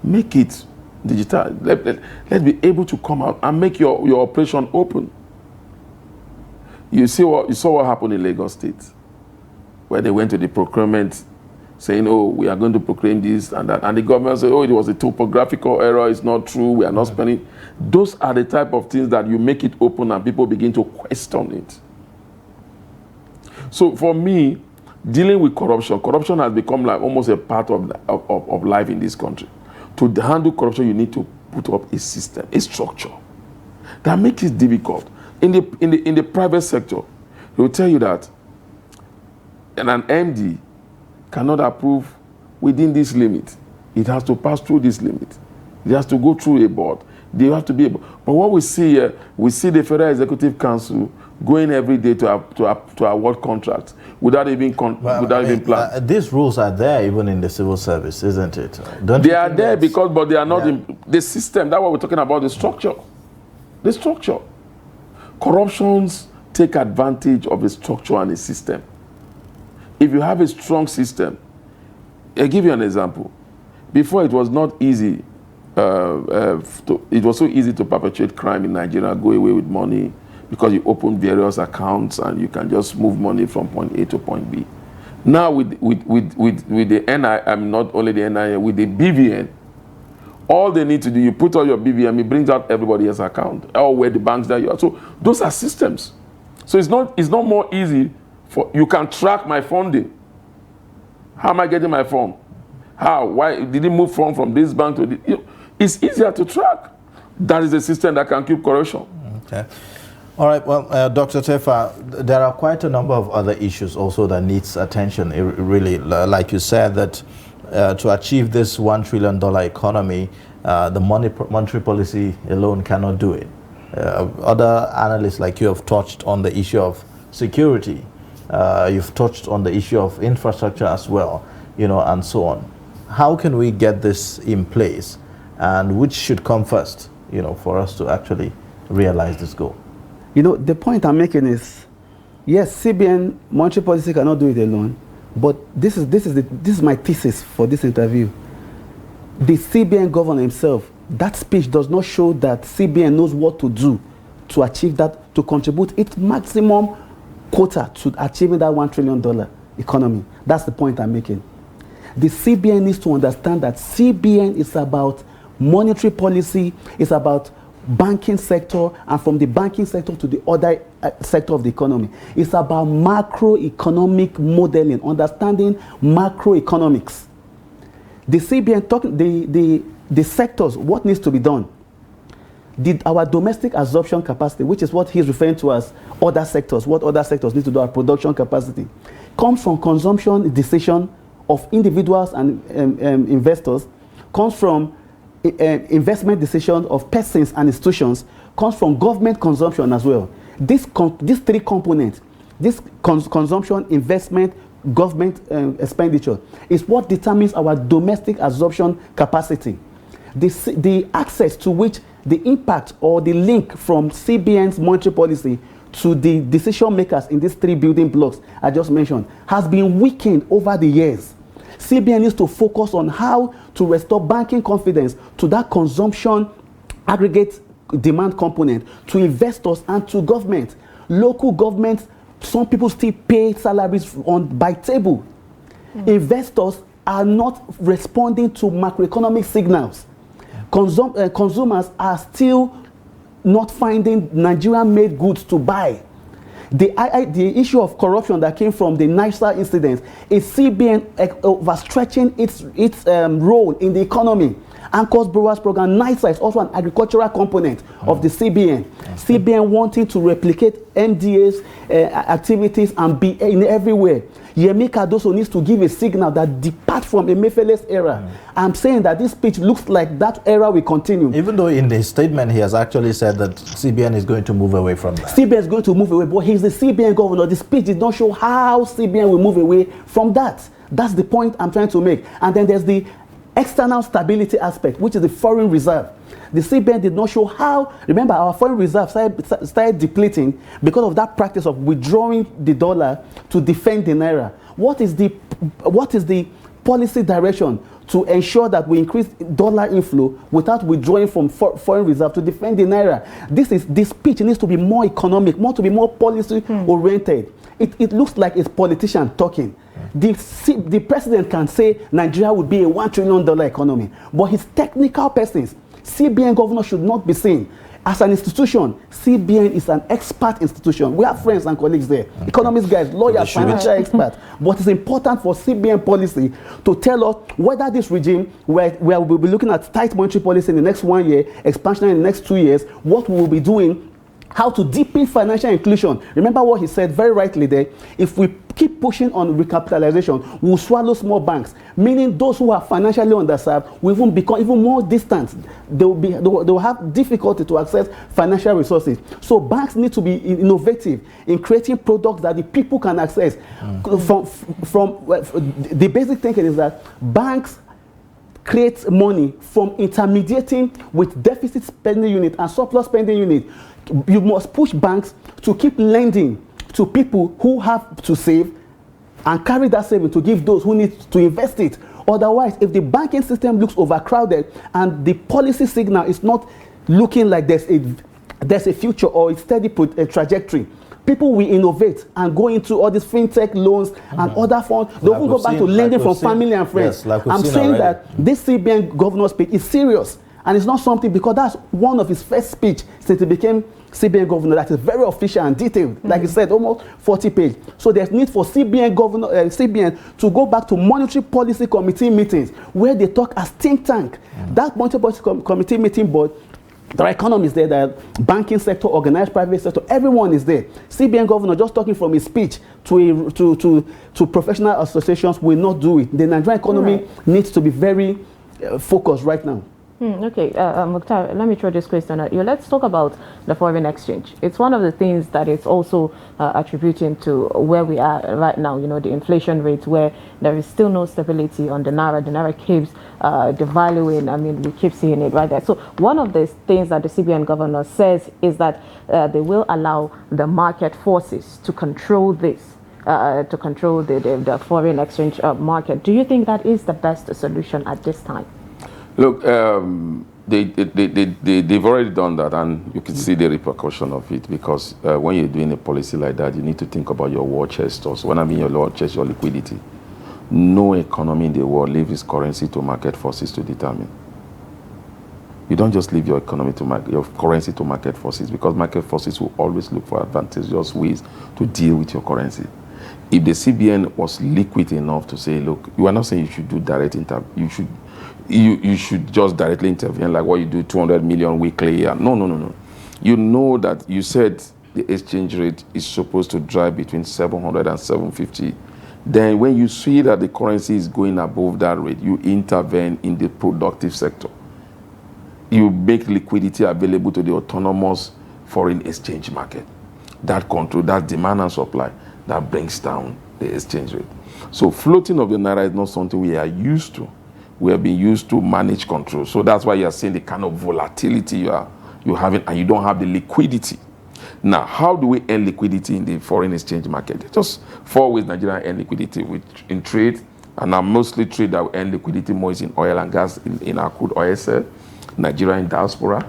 Make it digital. Let's be able to come out and make your operation open. You saw what happened in Lagos State, where they went to the procurement saying, oh, we are going to proclaim this and that. And the government said, oh, it was a typographical error, it's not true, we are not spending. Those are the type of things that you make it open and people begin to question it. So for me, dealing with corruption has become like almost a part of life in this country. To handle corruption, you need to put up a system, a structure that makes it difficult. In the private sector, they will tell you that an MD cannot approve within this limit. It has to pass through this limit. It has to go through a board. They have to be able. But what we see here, we see the Federal Executive Council going every day to award contracts without even plan. These rules are there even in the civil service, isn't it? They are there but they are not in the system. That's what we're talking about, the structure. The structure. Corruptions take advantage of the structure and the system. If you have a strong system, I'll give you an example. Before, it was not easy. It was so easy to perpetrate crime in Nigeria, go away with money, because you open various accounts and you can just move money from point A to point B. Now with the NI, not only the NI, with the BVN, all they need to do, you put all your BVN, it brings out everybody else's account, or where the banks that you are. So those are systems. So it's not more easy. You can track my funding. How am I getting my fund? How? Why did it move from this bank to this? It's easier to track. That is a system that can keep corruption. Okay. All right. Well, Dr. Tefa, there are quite a number of other issues also that needs attention. Really, like you said, that to achieve this $1 trillion economy, the monetary policy alone cannot do it. Other analysts like you have touched on the issue of security. You've touched on the issue of infrastructure as well, and so on. How can we get this in place, and which should come first, for us to actually realize this goal? The point I'm making is, yes, CBN monetary policy cannot do it alone, but this is my thesis for this interview. The CBN governor himself, that speech does not show that CBN knows what to do to achieve that, to contribute its maximum quota to achieving that $1 trillion economy. That's the point I'm making. The CBN needs to understand that CBN is about monetary policy, it's about banking sector, and from the banking sector to the other sector of the economy. It's about macroeconomic modeling, understanding macroeconomics. The CBN, the sectors, what needs to be done? Our domestic absorption capacity, which is what he's referring to as other sectors, what other sectors need to do, our production capacity, comes from consumption decision of individuals and investors, comes from investment decision of persons and institutions, comes from government consumption as well. These three components, this consumption, investment, government expenditure, is what determines our domestic absorption capacity. The access to which the impact or the link from CBN's monetary policy to the decision makers in these three building blocks I just mentioned has been weakened over the years. CBN needs to focus on how to restore banking confidence to that consumption aggregate demand component, to investors and to government. Local governments, some people still pay salaries by table. Investors are not responding to macroeconomic signals. Consumers are still not finding Nigerian-made goods to buy. The issue of corruption that came from the NISA incident is CBN overstretching its role in the economy. Anchor's Brewers Program, NISA is also an agricultural component of the CBN. CBN wanting to replicate MDA's activities and be in everywhere. Yemi Cardoso needs to give a signal that depart from Emefiele's era. I'm saying that this speech looks like that era will continue. Even though in his statement he has actually said that CBN is going to move away from that. CBN is going to move away, but he's the CBN governor. The speech did not show how CBN will move away from that. That's the point I'm trying to make. And then there's the external stability aspect, which is the foreign reserve. The CBN did not show how. Remember, our foreign reserve started depleting because of that practice of withdrawing the dollar to defend the naira. What is the policy direction to ensure that we increase dollar inflow without withdrawing from foreign reserve to defend the naira? This speech needs to be more economic, to be more policy oriented. It looks like it's politician talking. The president can say Nigeria would be a $1 trillion economy, but his technical persons, CBN governor, should not be seen. As an institution, CBN is an expert institution. We have friends and colleagues there, economists guys, lawyers, financial experts. But it's important for CBN policy to tell us whether this regime, where we'll be looking at tight monetary policy in the next 1 year, expansion in the next 2 years, what we will be doing, how to deepen financial inclusion. Remember what he said very rightly there. If we keep pushing on recapitalization, we'll swallow small banks, meaning those who are financially underserved will even become even more distant. They will have difficulty to access financial resources. So banks need to be innovative in creating products that the people can access. From the basic thinking is that banks create money from intermediating with deficit spending unit and surplus spending unit. You must push banks to keep lending to people who have to save and carry that saving to give those who need to invest it. Otherwise, if the banking system looks overcrowded and the policy signal is not looking like there's a future or a steady trajectory, people will innovate and go into all these fintech loans and other funds. They will go back to lending from family and friends. Yes, I'm saying that this CBN governor speech is serious. And it's not something, because that's one of his first speech since he became CBN governor that is very official and detailed. Like he said, almost 40 pages. So there's need for CBN to go back to monetary policy committee meetings where they talk as think tank. That monetary policy committee meeting board, there are economists there, the banking sector, organized private sector, everyone is there. CBN governor just talking from his speech to professional associations will not do it. The Nigerian economy needs to be very focused right now. Okay, Mukhtar, let me throw this question at you. Let's talk about the foreign exchange. It's one of the things that is also attributing to where we are right now, you know, the inflation rate, where there is still no stability on the naira. The naira keeps devaluing. I mean, we keep seeing it right there. So one of the things that the CBN governor says is that they will allow the market forces to control this. To control the foreign exchange market. Do you think that is the best solution at this time? Look, they've already done that, and you can see the repercussion of it, because when you're doing a policy like that, you need to think about your war chest also. When I mean your war chest, your liquidity. No economy in the world leaves its currency to market forces to determine. You don't just leave your economy to your currency to market forces, because market forces will always look for advantageous ways to deal with your currency. If the CBN was liquid enough to say, look, you are not saying you should do direct you should just directly intervene like what you do, 200 million weekly. No. You know that you said the exchange rate is supposed to drive between 700 and 750. Then when you see that the currency is going above that rate, you intervene in the productive sector. You make liquidity available to the autonomous foreign exchange market. That control, that demand and supply, that brings down the exchange rate. So floating of the naira is not something we are used to. We have been used to manage control. So that's why you are seeing the kind of volatility you're having, and you don't have the liquidity. Now, how do we earn liquidity in the foreign exchange market? Just 4 ways Nigeria earn liquidity in trade, and now mostly trade that we earn liquidity more is in oil and gas, in our crude oil sale, Nigerian diaspora,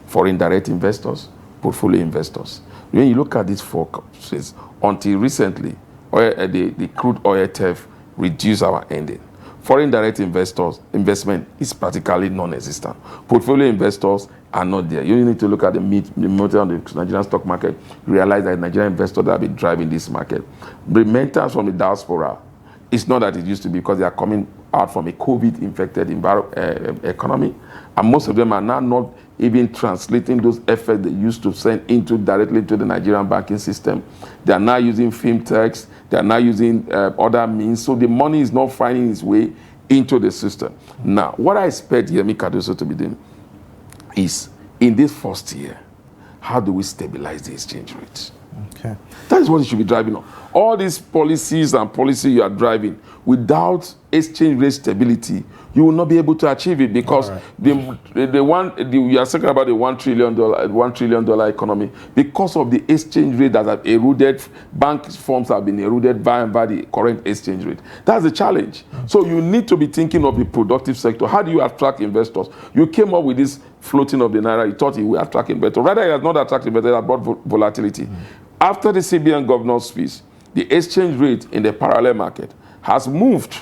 foreign direct investors, portfolio investors. When you look at these 4 causes, until recently, the crude oil theft reduced our earning. Foreign direct investment is practically non-existent. Portfolio investors are not there. You need to look at the motor on the Nigerian stock market, realize that Nigerian investors that have been driving this market. Remittance from the diaspora, it's not that it used to be, because they are coming out from a COVID-infected economy, and most of them are now not even translating those efforts they used to send directly into the Nigerian banking system. They are now using fintechs, they are now using other means, so the money is not finding its way into the system. Now, what I expect Yemi Cardoso to be doing is, in this first year, how do we stabilize the exchange rate? Okay. That is what you should be driving on. All these policies and policy you are driving, without exchange rate stability, you will not be able to achieve it, because you are talking about the $1 trillion economy because of the exchange rate that have eroded. Bank firms have been eroded by the current exchange rate. That's the challenge. So you need to be thinking of the productive sector. How do you attract investors? You came up with this floating of the naira. You thought it would attract investors. Rather, it has not attracted investors. It has brought volatility. After the CBN governor's speech, the exchange rate in the parallel market has moved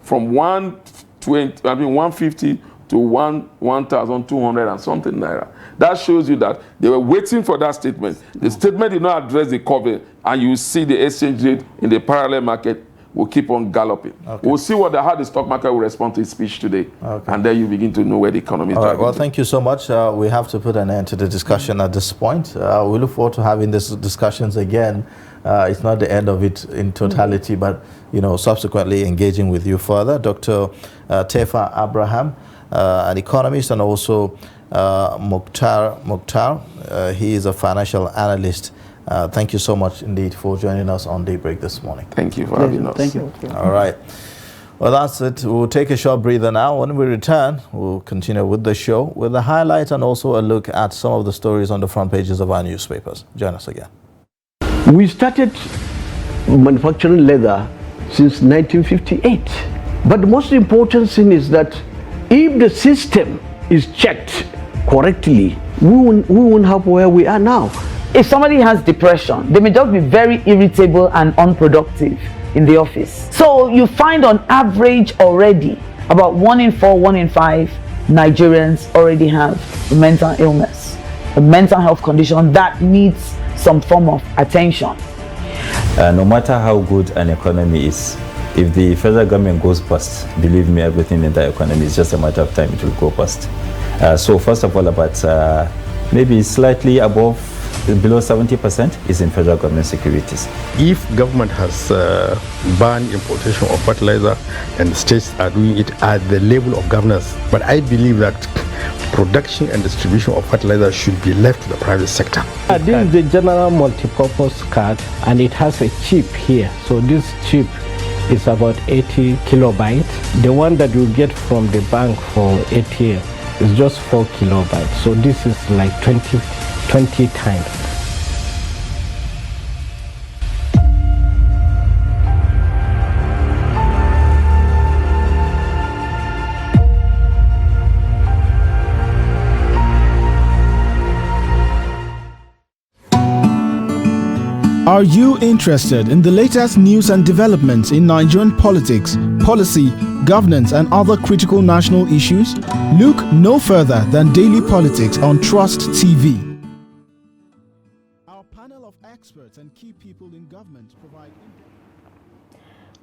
from 150 to 1,200 and something naira. That shows you that they were waiting for that statement. The statement did not address the COVID, and you see the exchange rate in the parallel market will keep on galloping. Okay. We'll see how the stock market will respond to his speech today, and then you begin to know where the economy is driving. Well, thank you so much. We have to put an end to the discussion at this point. We look forward to having these discussions again. It's not the end of it in totality, but subsequently engaging with you further. Dr. Tefa Abraham, an economist, and also Mukhtar. He is a financial analyst. Thank you so much indeed for joining us on Daybreak this morning. Thank you for having us. Thank you. All right. Well, that's it. We'll take a short breather now. When we return, we'll continue with the show with the highlights and also a look at some of the stories on the front pages of our newspapers. Join us again. We started manufacturing leather since 1958. But the most important thing is that if the system is checked correctly, we won't have where we are now. If somebody has depression, they may just be very irritable and unproductive in the office. So you find on average already about 1 in 4, 1 in 5 Nigerians already have a mental illness, a mental health condition that needs some form of attention. No matter how good an economy is, if the federal government goes bust, believe me, everything in the economy is just a matter of time it will go bust. So first of all, about maybe slightly below 70% is in federal government securities. If government has banned importation of fertilizer and states are doing it at the level of governance, but I believe that production and distribution of fertilizer should be left to the private sector. This is the general multi-purpose card, and it has a chip here. So this chip is about 80 kilobytes. The one that you get from the bank for ATM is just 4 kilobytes. So this is like 20 times. Are you interested in the latest news and developments in Nigerian politics, policy, governance, and other critical national issues? Look no further than Daily Politics on Trust TV. Our panel of experts and key people in government provide.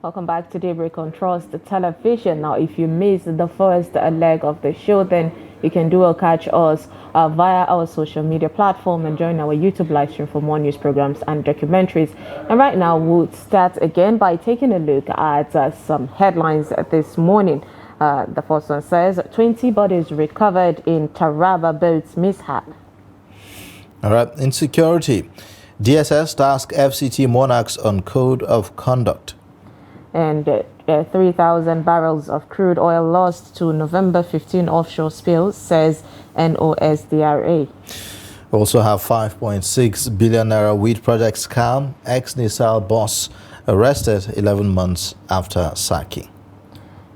Welcome back to Daybreak on Trust Television. Now, if you missed the first leg of the show, then you can catch us via our social media platform and join our YouTube live stream for more news programs and documentaries. And right now, we'll start again by taking a look at some headlines this morning. The first one says, 20 bodies recovered in Taraba boats mishap. All right, insecurity. DSS task FCT monarchs on code of conduct. And 3,000 barrels of crude oil lost to November 15 offshore spill, says NOSDRA. We also have 5.6 billion naira wheat project scam. Ex-Nisal boss arrested 11 months after sacking.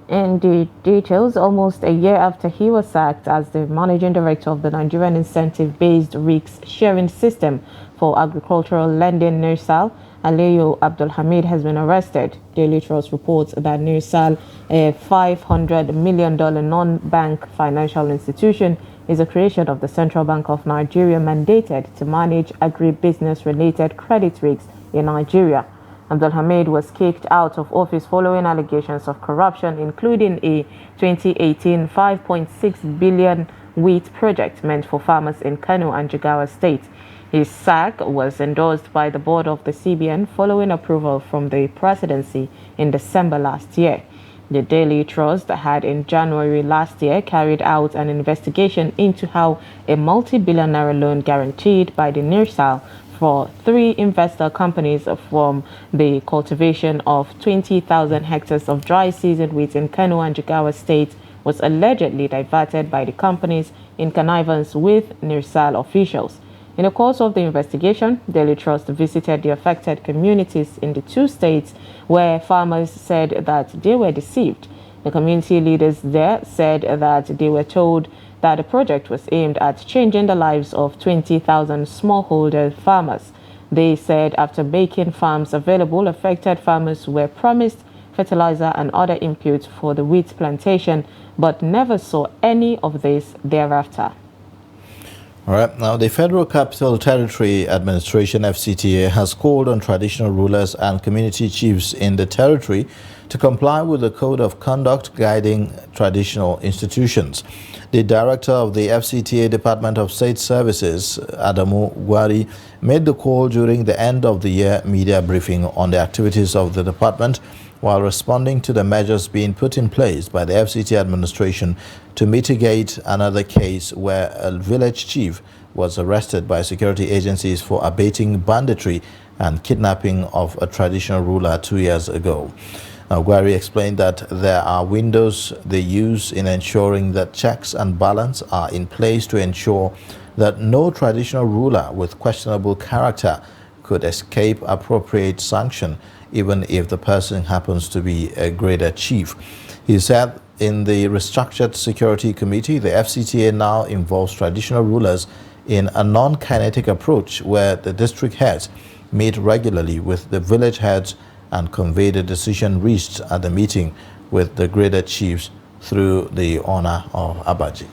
In the details, almost a year after he was sacked as the managing director of the Nigerian incentive-based risk sharing system for agricultural lending, NIRSAL, Aliyu Abdulhamid has been arrested. Daily Trust reports that Nirsal, a $500 million non-bank financial institution, is a creation of the Central Bank of Nigeria mandated to manage agribusiness-related credit risks in Nigeria. Abdulhamid was kicked out of office following allegations of corruption, including a 2018 $5.6 billion wheat project meant for farmers in Kano and Jigawa State. His sack was endorsed by the board of the CBN following approval from the presidency in December last year. The Daily Trust had in January last year carried out an investigation into how a multi-billion-naira loan guaranteed by the Nirsal for 3 investor companies from the cultivation of 20,000 hectares of dry season wheat in Kano and Jigawa State was allegedly diverted by the companies in connivance with Nirsal officials. In the course of the investigation, Daily Trust visited the affected communities in the 2 states where farmers said that they were deceived. The community leaders there said that they were told that the project was aimed at changing the lives of 20,000 smallholder farmers. They said after making farms available, affected farmers were promised fertilizer and other inputs for the wheat plantation, but never saw any of this thereafter. All right. Now, the Federal Capital Territory Administration, FCTA, has called on traditional rulers and community chiefs in the territory to comply with the Code of Conduct guiding traditional institutions. The director of the FCTA Department of State Services, Adamu Gwari, made the call during the end of the year media briefing on the activities of the department while responding to the measures being put in place by the FCTA administration to mitigate another case where a village chief was arrested by security agencies for abating banditry and kidnapping of a traditional ruler 2 years ago. Now, Gwari explained that there are windows they use in ensuring that checks and balance are in place to ensure that no traditional ruler with questionable character could escape appropriate sanction, even if the person happens to be a greater chief. He said in the restructured security committee, the FCTA now involves traditional rulers in a non-kinetic approach where the district heads meet regularly with the village heads and convey the decision reached at the meeting with the greater chiefs through the honor of Abaji.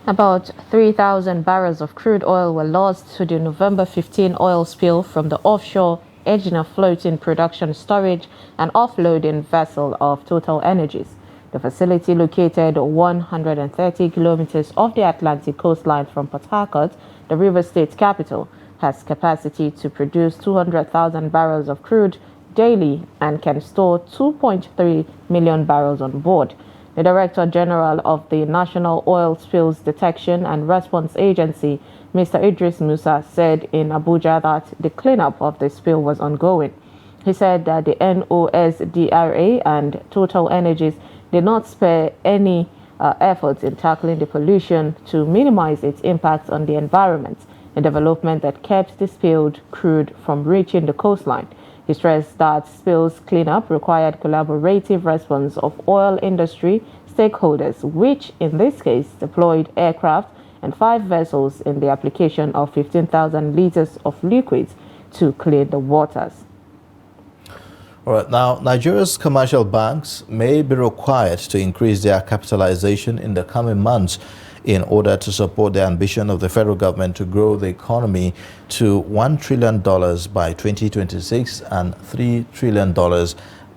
About 3,000 barrels of crude oil were lost to the November 15 oil spill from the offshore Egina floating production storage and offloading vessel of Total Energies. The facility, located 130 kilometers off the Atlantic coastline from Port Harcourt, the River State capital, has capacity to produce 200,000 barrels of crude daily and can store 2.3 million barrels on board. The Director General of the National Oil Spills Detection and Response Agency, Mr. Idris Musa, said in Abuja that the cleanup of the spill was ongoing. He said that the NOSDRA and Total Energies did not spare any efforts in tackling the pollution to minimize its impact on the environment, a development that kept the spilled crude from reaching the coastline. He stressed that spills cleanup required collaborative response of oil industry stakeholders, which in this case deployed aircraft and 5 vessels in the application of 15,000 liters of liquids to clean the waters. All right, now, Nigeria's commercial banks may be required to increase their capitalization in the coming months in order to support the ambition of the federal government to grow the economy to $1 trillion by 2026 and $3 trillion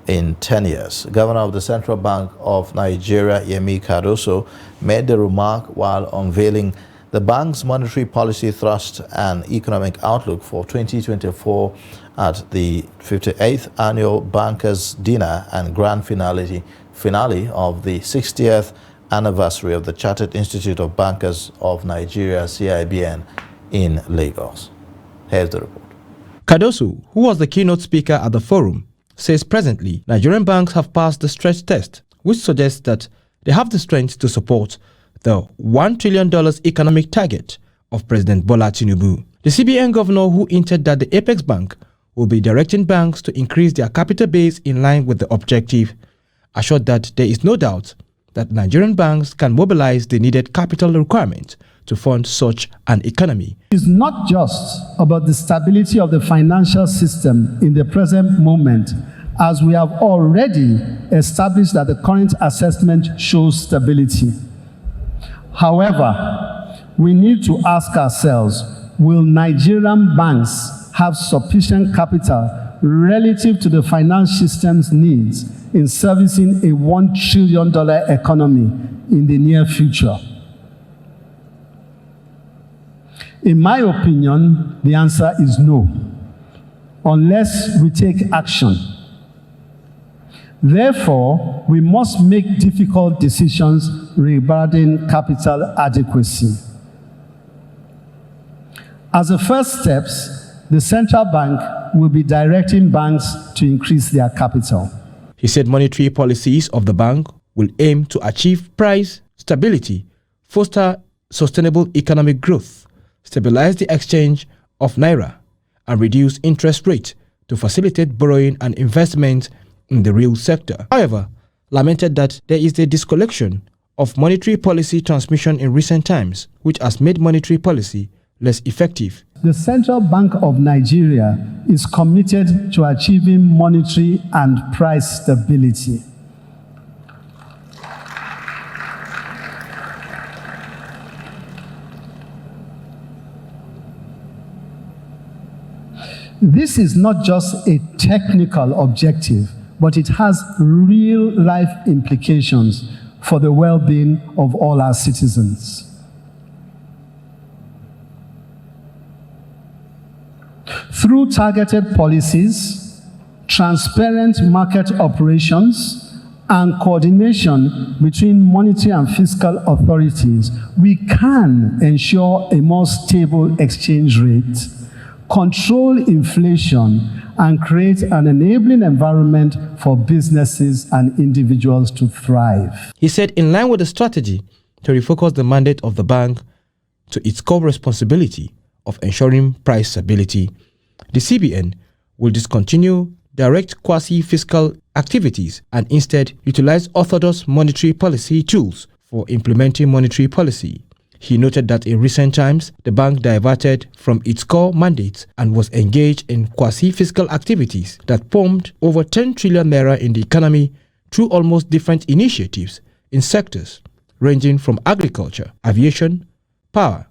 in 10 years. Governor of the Central Bank of Nigeria, Yemi Cardoso, made the remark while unveiling the bank's monetary policy thrust and economic outlook for 2024 at the 58th Annual Bankers' Dinner and Grand Finale of the 60th anniversary of the Chartered Institute of Bankers of Nigeria, CIBN, in Lagos. Here's the report. Cardoso, who was the keynote speaker at the forum, says presently Nigerian banks have passed the stress test, which suggests that they have the strength to support the $1 trillion economic target of President Bola Tinubu. The CBN governor, who hinted that the Apex Bank will be directing banks to increase their capital base in line with the objective, assured that there is no doubt that Nigerian banks can mobilize the needed capital requirement to fund such an economy. It's not just about the stability of the financial system in the present moment, as we have already established that the current assessment shows stability. However, we need to ask ourselves, will Nigerian banks have sufficient capital relative to the finance system's needs in servicing a $1 trillion economy in the near future? In my opinion, the answer is no, unless we take action. Therefore, we must make difficult decisions regarding capital adequacy. As a first steps, the central bank will be directing banks to increase their capital. He said monetary policies of the bank will aim to achieve price stability, foster sustainable economic growth, stabilize the exchange of naira, and reduce interest rates to facilitate borrowing and investment in the real sector. However, lamented that there is a disconnection of monetary policy transmission in recent times, which has made monetary policy less effective. The Central Bank of Nigeria is committed to achieving monetary and price stability. This is not just a technical objective, but it has real-life implications for the well-being of all our citizens. Through targeted policies, transparent market operations, and coordination between monetary and fiscal authorities, we can ensure a more stable exchange rate, control inflation, and create an enabling environment for businesses and individuals to thrive. He said in line with the strategy to refocus the mandate of the bank to its core responsibility of ensuring price stability, the CBN will discontinue direct quasi-fiscal activities and instead utilize orthodox monetary policy tools for implementing monetary policy. He noted that in recent times, the bank diverted from its core mandates and was engaged in quasi-fiscal activities that pumped over 10 trillion naira in the economy through almost different initiatives in sectors ranging from agriculture, aviation, power,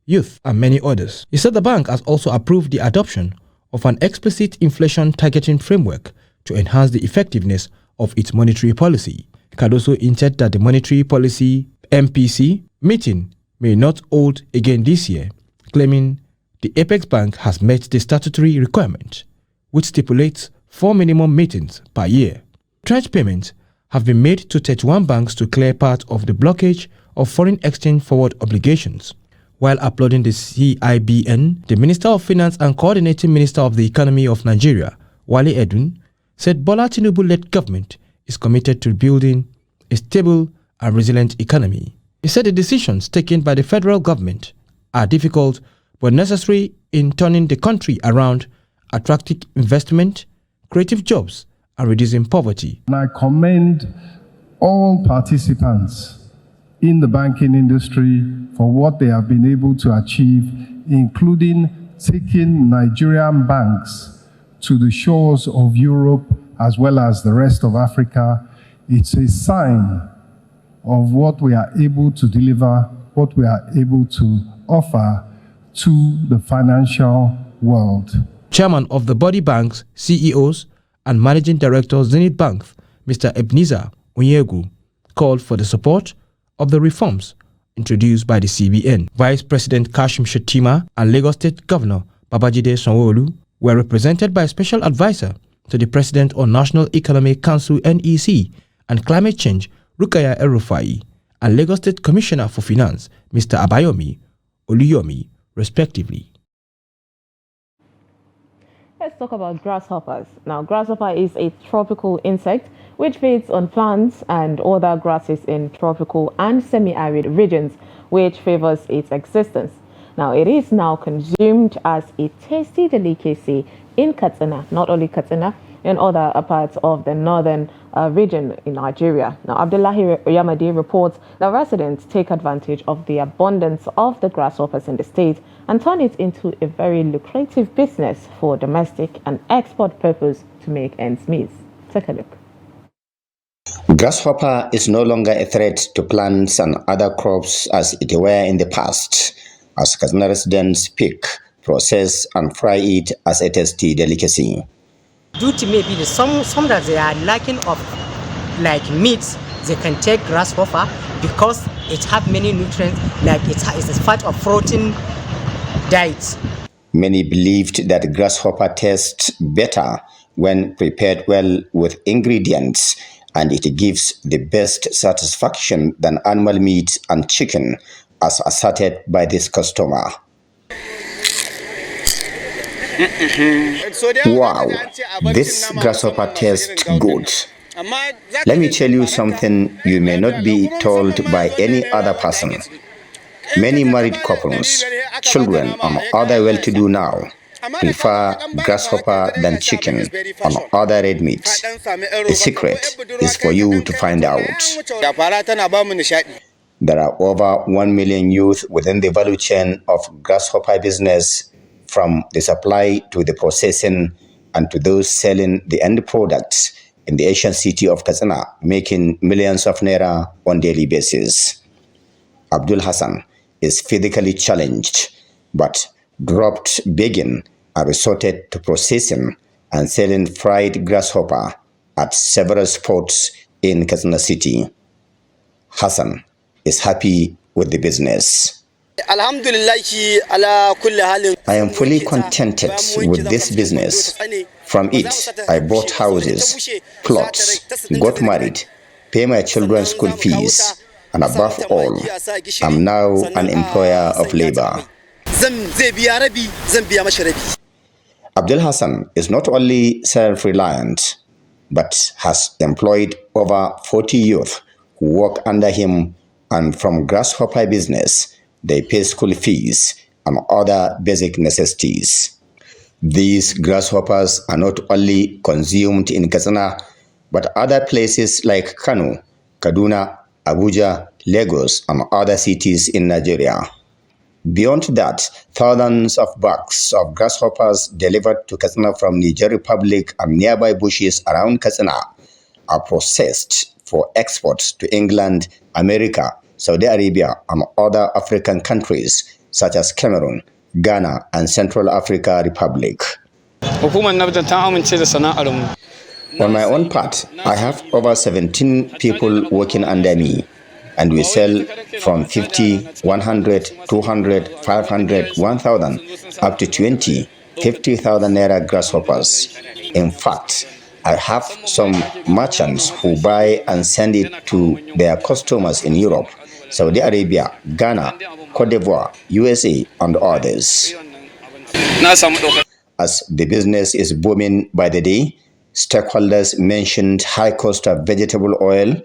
youth, and many others. He said the bank has also approved the adoption of an explicit inflation targeting framework to enhance the effectiveness of its monetary policy. Cardoso hinted that the monetary policy MPC meeting may not hold again this year, claiming the Apex Bank has met the statutory requirement, which stipulates 4 minimum meetings per year. Tranche payments have been made to 31 banks to clear part of the blockage of foreign exchange forward obligations. While applauding the CIBN, the Minister of Finance and Coordinating Minister of the Economy of Nigeria, Wale Edun, said Bola Tinubu-led government is committed to building a stable and resilient economy. He said the decisions taken by the federal government are difficult but necessary in turning the country around, attracting investment, creative jobs, and reducing poverty. And I commend all participants in the banking industry for what they have been able to achieve, including taking Nigerian banks to the shores of Europe as well as the rest of Africa. It's a sign of what we are able to deliver, what we are able to offer to the financial world. Chairman of the body banks, CEOs, and Managing Director Zenith Bank, Mr. Ebenezer Onyegu, called for the support of the reforms introduced by the CBN. Vice President Kashim Shettima and Lagos State Governor Babajide Sanwo-Olu were represented by Special Advisor to the President on National Economic Council NEC and Climate Change Rukaya El-Rufai, and Lagos State Commissioner for Finance, Mr. Abayomi Oluyomi, respectively. Let's talk about grasshoppers. Now, grasshopper is a tropical insect which feeds on plants and other grasses in tropical and semi-arid regions, which favors its existence. Now, it is now consumed as a tasty delicacy in Katsina, not only Katsina, in other parts of the northern region in Nigeria. Now, Abdullahi Oyamade reports that residents take advantage of the abundance of the grasshoppers in the state and turn it into a very lucrative business for domestic and export purpose to make ends meet. Take a look. Grasshopper is no longer a threat to plants and other crops as it were in the past, as Katsina residents pick, process and fry it as a tasty delicacy. Due to maybe some that they are lacking of like meat, they can take grasshopper because it have many nutrients, like it's a part of protein diet. Many believed that grasshopper tastes better when prepared well with ingredients, and it gives the best satisfaction than animal meat and chicken, as asserted by this customer. Wow, this grasshopper tastes good. Let me tell you something you may not be told by any other person. Many married couples, children, and other well-to-do now prefer grasshopper than chicken and other red meats. The secret is for you to find out. There are over 1 million youth within the value chain of grasshopper business, from the supply to the processing and to those selling the end products in the Asian city of Katsina, making millions of naira on daily basis. Abdul Hassan is physically challenged, but dropped begging and resorted to processing and selling fried grasshopper at several spots in Katsina city. Hassan is happy with the business. I am fully contented with this business. From it, I bought houses, plots, got married, pay my children's school fees, and above all, I'm now an employer of labor. Abdul Hassan is not only self-reliant, but has employed over 40 youth who work under him, and from grasshopper business, they pay school fees and other basic necessities. These grasshoppers are not only consumed in Katsina, but other places like Kano, Kaduna, Abuja, Lagos, and other cities in Nigeria. Beyond that, thousands of bags of grasshoppers delivered to Katsina from Niger Republic and nearby bushes around Katsina are processed for export to England, America, Saudi Arabia, and other African countries such as Cameroon, Ghana, and Central Africa Republic. On my own part, I have over 17 people working under me, and we sell from 50, 100, 200, 500, 1,000, up to 20, 50,000 naira grasshoppers. In fact, I have some merchants who buy and send it to their customers in Europe, Saudi Arabia, Ghana, Cote d'Ivoire, USA, and others. As the business is booming by the day, stakeholders mentioned high cost of vegetable oil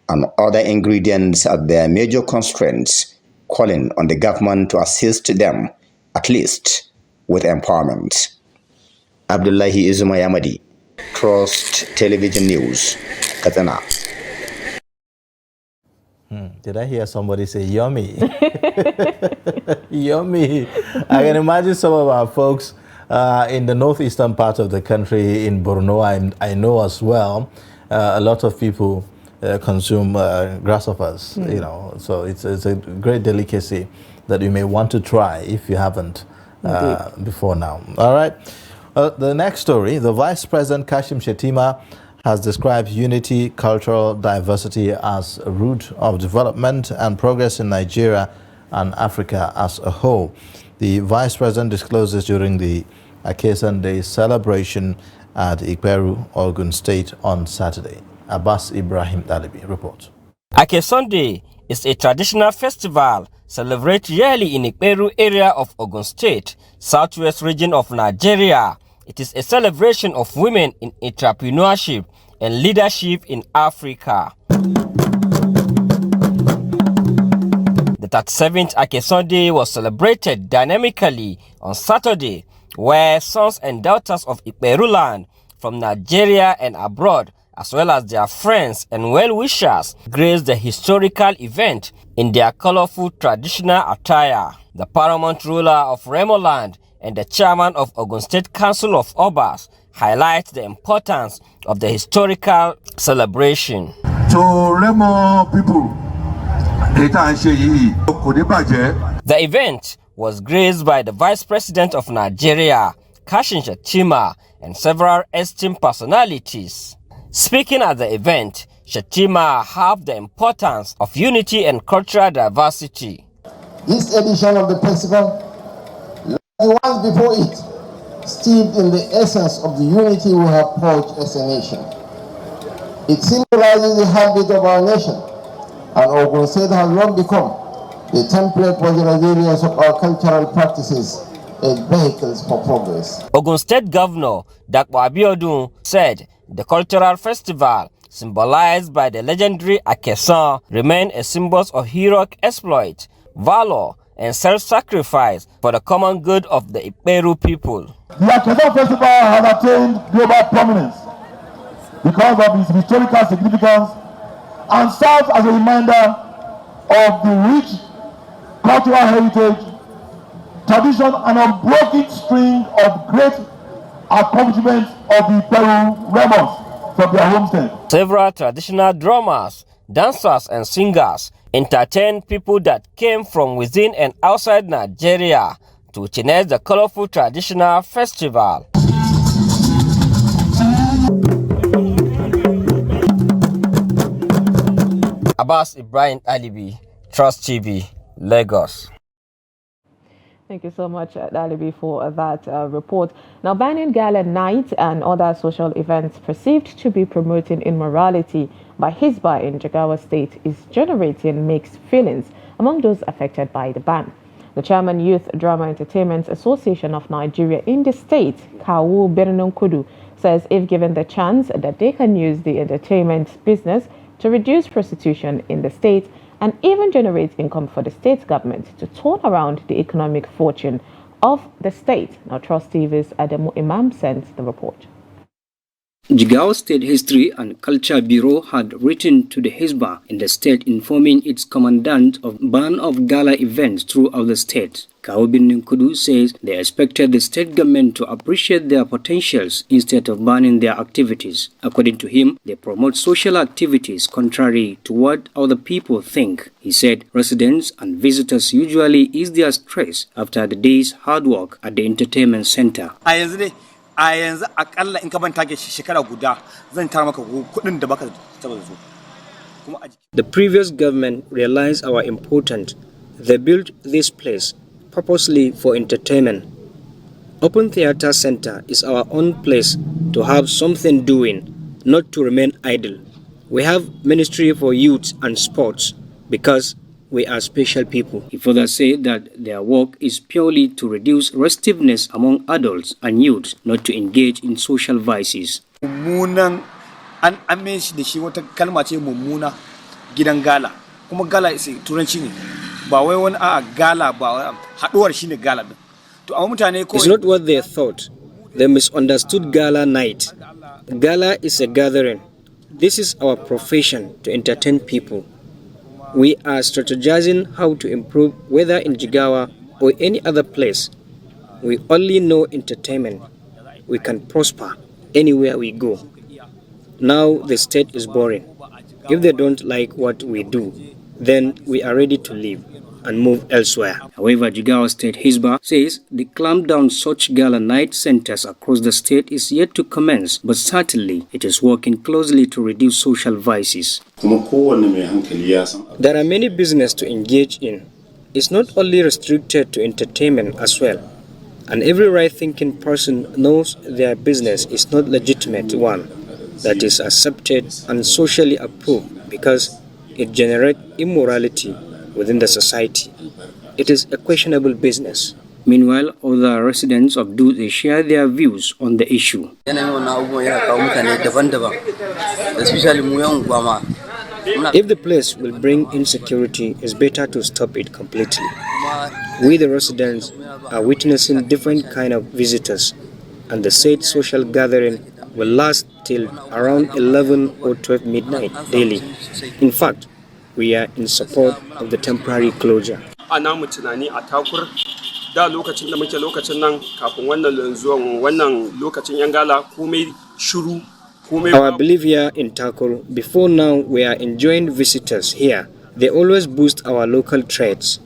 and other ingredients as their major constraints, calling on the government to assist them, at least with empowerment. Abdullahi Izumayamadi, Trust Television News, Katsina. Did I hear somebody say yummy? Yummy. I can imagine some of our folks in the northeastern part of the country, in Borno, I know as well, a lot of people consume grasshoppers, you know, so it's a great delicacy that you may want to try if you haven't before now. All right. The next story, the Vice President Kashim Shettima has described unity, cultural diversity as a root of development and progress in Nigeria and Africa as a whole. The Vice President disclosed this during the Akesan Day celebration at Ikperu, Ogun State on Saturday. Abbas Ibrahim Dalibi reports. Akesan Day is a traditional festival celebrated yearly in Ikperu area of Ogun State, southwest region of Nigeria. It is a celebration of women in entrepreneurship and leadership in Africa. The 37th Akesan Day was celebrated dynamically on Saturday, where sons and daughters of Ikperu land from Nigeria and abroad as well as their friends and well-wishers, graced the historical event in their colorful traditional attire. The paramount ruler of Remoland and the chairman of Ogun State Council of Obas highlight the importance of the historical celebration. To Remo people, the event was graced by the Vice President of Nigeria, Kashim Shettima, and several esteemed personalities. Speaking at the event, Shettima harped the importance of unity and cultural diversity. This edition of the festival, like the ones before it, steeped in the essence of the unity we have forged as a nation. It symbolizes the heartbeat of our nation, and Ogun State has long become the template for the resilience of our cultural practices and vehicles for progress. Ogun State Governor Dakwa Abiodun said the cultural festival, symbolized by the legendary Akesan, remain a symbol of heroic exploit, valor, and self-sacrifice for the common good of the Iperu people. The Akesan Festival has attained global prominence because of its historical significance and serves as a reminder of the rich cultural heritage, tradition, and unbroken string of great accomplishments of the Peru rebels from their homestead. Several traditional drummers, dancers, and singers entertained people that came from within and outside Nigeria to witness the colorful traditional festival. Abbas Ibrahim Alibi, Trust TV, Lagos. Thank you so much, Alibi, for that report. Now, banning gala night and other social events perceived to be promoting immorality by Hisbah in Jigawa State is generating mixed feelings among those affected by the ban. The chairman, Youth Drama Entertainment Association of Nigeria in the state, Kawu Birnunkudu, says if given the chance that they can use the entertainment business to reduce prostitution in the state and even generate income for the state government to turn around the economic fortune of the state. Now, Trust TV's Adamu Imam sends the report. Jigawa State History and Culture Bureau had written to the Hisbah in the state informing its commandant of ban of gala events throughout the state. Kaubin Nkudu says they expected the state government to appreciate their potentials instead of banning their activities. According to him, they promote social activities contrary to what other people think. He said residents and visitors usually ease their stress after the day's hard work at the entertainment center. A yanzu akalla in ka ban tage shekara guda zan tara maka kudin da baka taba zo. The previous government realized our importance. They built this place purposely for entertainment. Open Theatre Center is our own place to have something doing, not to remain idle. We have Ministry for Youth and Sports because we are special people. He further said that their work is purely to reduce restiveness among adults and youth, not to engage in social vices. Mummunan an ame da shi wata kalma ce mummuna gidan gala. Kuma gala ise turanci ne. Ba wai wani a gala ba haduwar shine gala din. To amma mutane ko it's not what they thought. They misunderstood gala night. Gala is a gathering. This is our profession, to entertain people. We are strategizing how to improve, whether in Jigawa or any other place. We only know entertainment. We can prosper anywhere we go. Now the state is boring. If they don't like what we do, then we are ready to leave and move elsewhere. However, Jigawa State Hisbah says the clampdown such gala night centers across the state is yet to commence, but certainly it is working closely to reduce social vices. There are many businesses to engage in. It's not only restricted to entertainment as well. And every right-thinking person knows their business is not legitimate one that is accepted and socially approved because it generates immorality within the society. It is a questionable business. Meanwhile, other residents of Dutse share their views on the issue. If the place will bring insecurity, it's better to stop it completely. We, the residents, are witnessing different kind of visitors, and the said social gathering will last till around 11 or 12 midnight daily. In fact, we are in support of the temporary closure. Ana mu tunani a takur da lokacin da muke lokacin nan kafin wannan zuwan wannan lokacin yan gala komai shiru. Our belief here in Takur, before now we are enjoying visitors here. They always boost our local trades.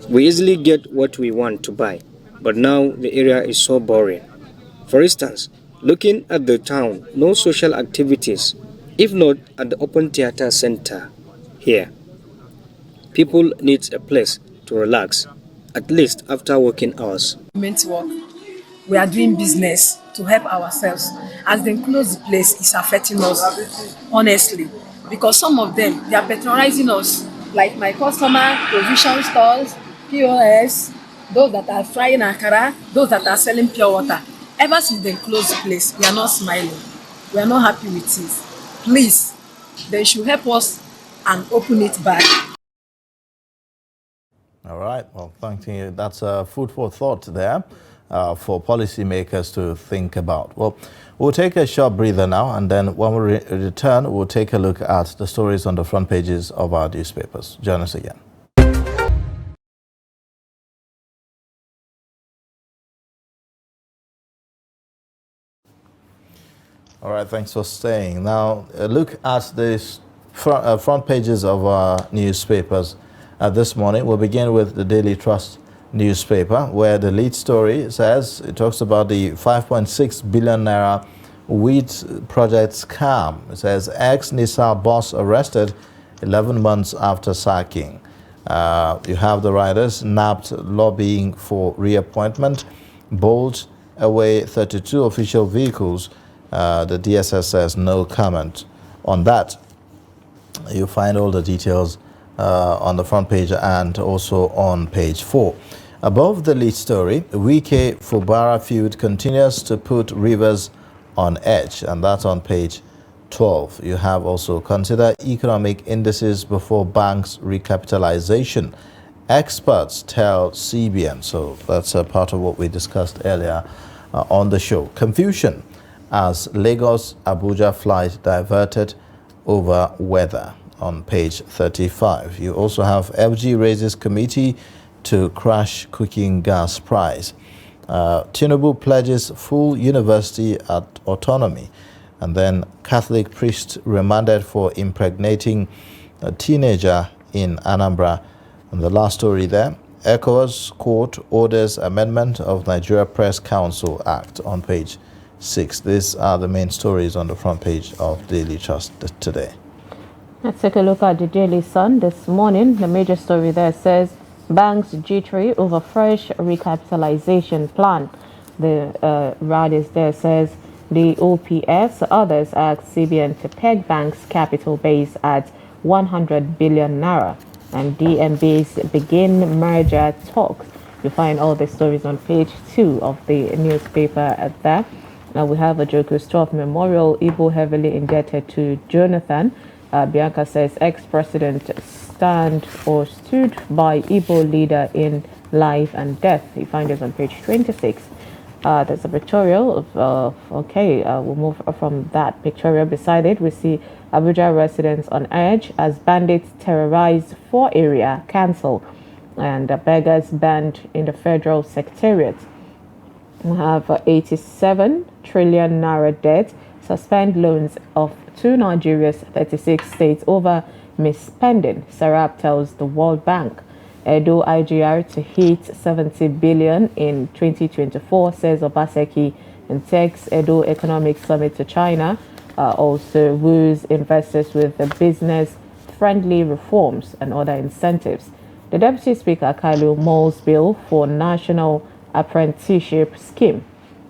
We easily get what we want to buy, but now the area is so boring. For instance, looking at the town, no social activities, if not at the open theater center here. People need a place to relax, at least after working hours. We are doing business to help ourselves. As they close the place, it's affecting us, honestly. Because some of them, they are patronizing us. Like my customer, provision stores, POS, those that are frying akara, those that are selling pure water. Ever since they closed the place, we are not smiling. We are not happy with it. Please, they should help us and open it back. All right. Well, thank you. That's food for thought there for policymakers to think about. Well, we'll take a short breather now, and then when we return, we'll take a look at the stories on the front pages of our newspapers. Join us again. All right, thanks for staying. Now, look at the front pages of our newspapers this morning. We'll begin with the Daily Trust newspaper, where the lead story says, it talks about the 5.6 billion naira wheat project scam. It says, ex-NISA boss arrested 11 months after sacking. You have the riders nabbed lobbying for reappointment, bowled away 32 official vehicles. The DSS says no comment on that. You find all the details on the front page and also on page 4. Above the lead story, Wike Fubara feud continues to put Rivers on edge, and that's on page 12. You have also consider economic indices before banks recapitalization. Experts tell CBN. So that's a part of what we discussed earlier on the show. Confusion as Lagos-Abuja flight diverted over weather on page 35. You also have FG raises committee to crash cooking gas price. Tinubu pledges full university at autonomy. And then Catholic priest remanded for impregnating a teenager in Anambra. And the last story there, ECOWAS court orders amendment of Nigeria Press Council Act on page 6. These are the main stories on the front page of Daily Trust today. Let's take a look at the Daily Sun this morning. The major story there says, banks jittery over fresh recapitalization plan. The riders there says, the OPS, others ask CBN to peg banks' capital base at 100 billion naira. And DMBs begin merger talks. You find all the stories on page 2 of the newspaper at that. Now we have a Joko Stroff Memorial, Igbo heavily indebted to Jonathan. Bianca says ex-president stood by Igbo leader in life and death. You find this on page 26. There's a pictorial of, we'll move from that pictorial. Beside it, we see Abuja residents on edge as bandits terrorize 4 area cancel and beggars banned in the federal secretariat. We have 87 trillion naira debt, suspend loans of 2 Nigeria's 36 states over misspending, Sarab tells the World Bank. Edo IGR to hit 70 billion in 2024, says Obaseki, and takes Edo Economic Summit to China. Also woos investors with the business-friendly reforms and other incentives. The Deputy Speaker, Kalu Mole's bill for National Apprenticeship Scheme.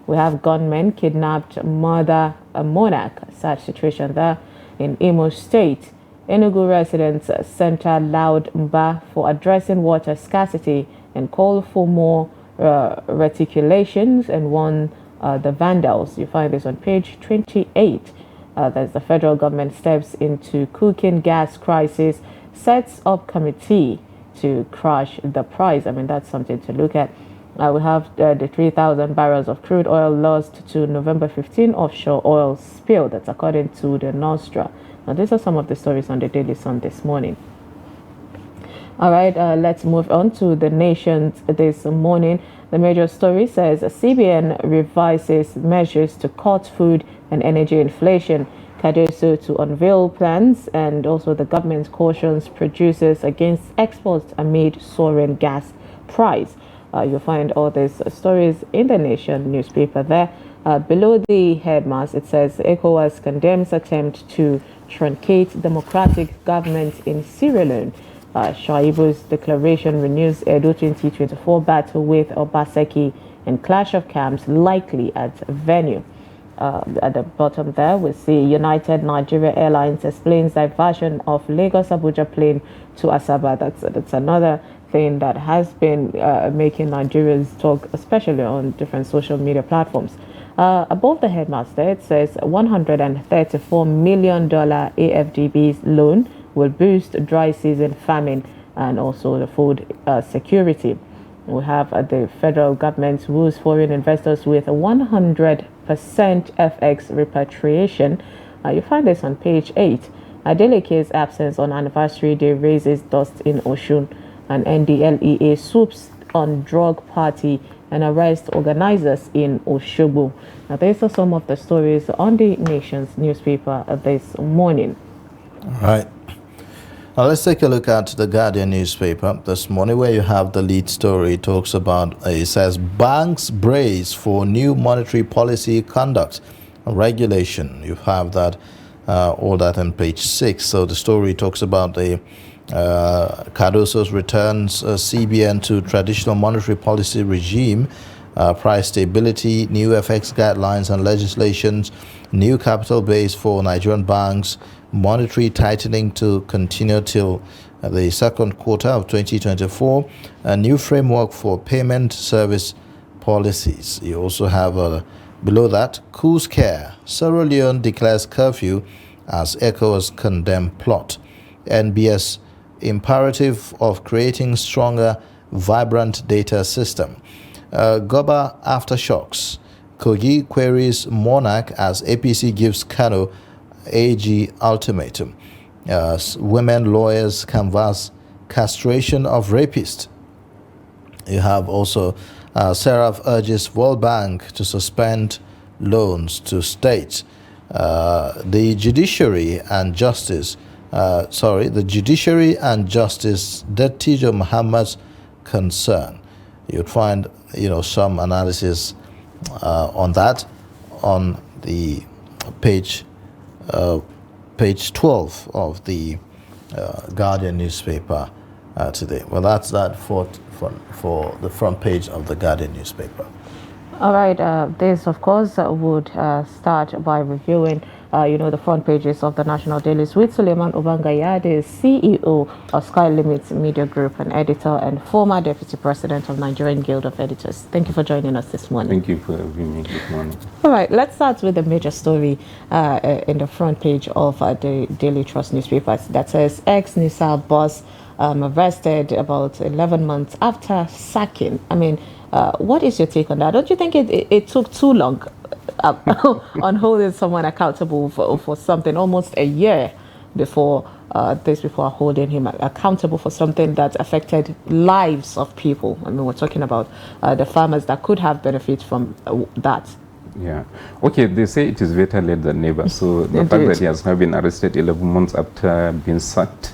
We have gunmen kidnapped mother a monarch. Such situation there in Imo State. Enugu residents center loud mba for addressing water scarcity and call for more reticulations and warn the vandals. You find this on page 28. There's the federal government steps into cooking gas crisis, sets up committee to crush the price. I mean, that's something to look at. We have the 3,000 barrels of crude oil lost to November 15 offshore oil spill. That's according to the Nostra. Now, these are some of the stories on the Daily Sun this morning. All right, let's move on to the Nations this morning. The major story says CBN revises measures to cut food and energy inflation. Cardoso to unveil plans, and also the government cautions producers against exports amid soaring gas price. You'll find all these stories in the Nation newspaper there. Below the headmask, it says ECOWAS condemns attempt to truncate democratic government in Sierra Leone. Shaibu's declaration renews Edo 2024 battle with Obaseki and clash of camps likely at venue. At the bottom there, we see United Nigeria Airlines explains diversion of Lagos-Abuja plane to Asaba. That's another thing that has been making Nigerians talk, especially on different social media platforms. Above the headmaster, it says $134 million AFDB's loan will boost dry season famine and also the food security. We have the federal government woos foreign investors with 100% FX repatriation. You find this on page 8. Adeleke's absence on anniversary day raises dust in Oshun, and NDLEA swoops on drug party and arrest organizers in Oshobo. Now, these are some of the stories on the Nation's newspaper this morning. All right. Now let's take a look at the Guardian newspaper this morning, where you have the lead story. It talks about, it says, banks brace for new monetary policy conduct regulation. You have that, all that on page 6. So the story talks about the Cardoso's returns CBN to traditional monetary policy regime, price stability, new FX guidelines and legislations, new capital base for Nigerian banks, monetary tightening to continue till the second quarter of 2024, a new framework for payment service policies. You also have below that, coup scare. Sierra Leone declares curfew as ECOWAS condemn plot. NBS imperative of creating stronger, vibrant data system. Goba aftershocks. Kogi queries Monarch as APC gives Kano AG ultimatum. Women lawyers canvass castration of rapist. You have also Seraph urges World Bank to suspend loans to states. The judiciary and justice, the judiciary and justice, Tijo Muhammad's concern. You'd find, some analysis on that on the page 12 of the Guardian newspaper today. Well, that's that for the front page of the Guardian newspaper. All right, this, of course, would start by reviewing, the front pages of the national dailies with Suleiman Obangaya, the CEO of Sky Limits Media Group, an editor and former deputy president of Nigerian Guild of Editors. Thank you for joining us this morning. Thank you for having me. Good morning. All right, let's start with the major story in the front page of the Daily Trust newspapers that says ex-NISA boss arrested about 11 months after sacking. I mean, what is your take on that? Don't you think it took too long on holding someone accountable for something, almost a year before holding him accountable for something that affected lives of people? I mean, we're talking about the farmers that could have benefit from that. Yeah. Okay, they say it is better late than never. So the fact that he has now been arrested 11 months after being sacked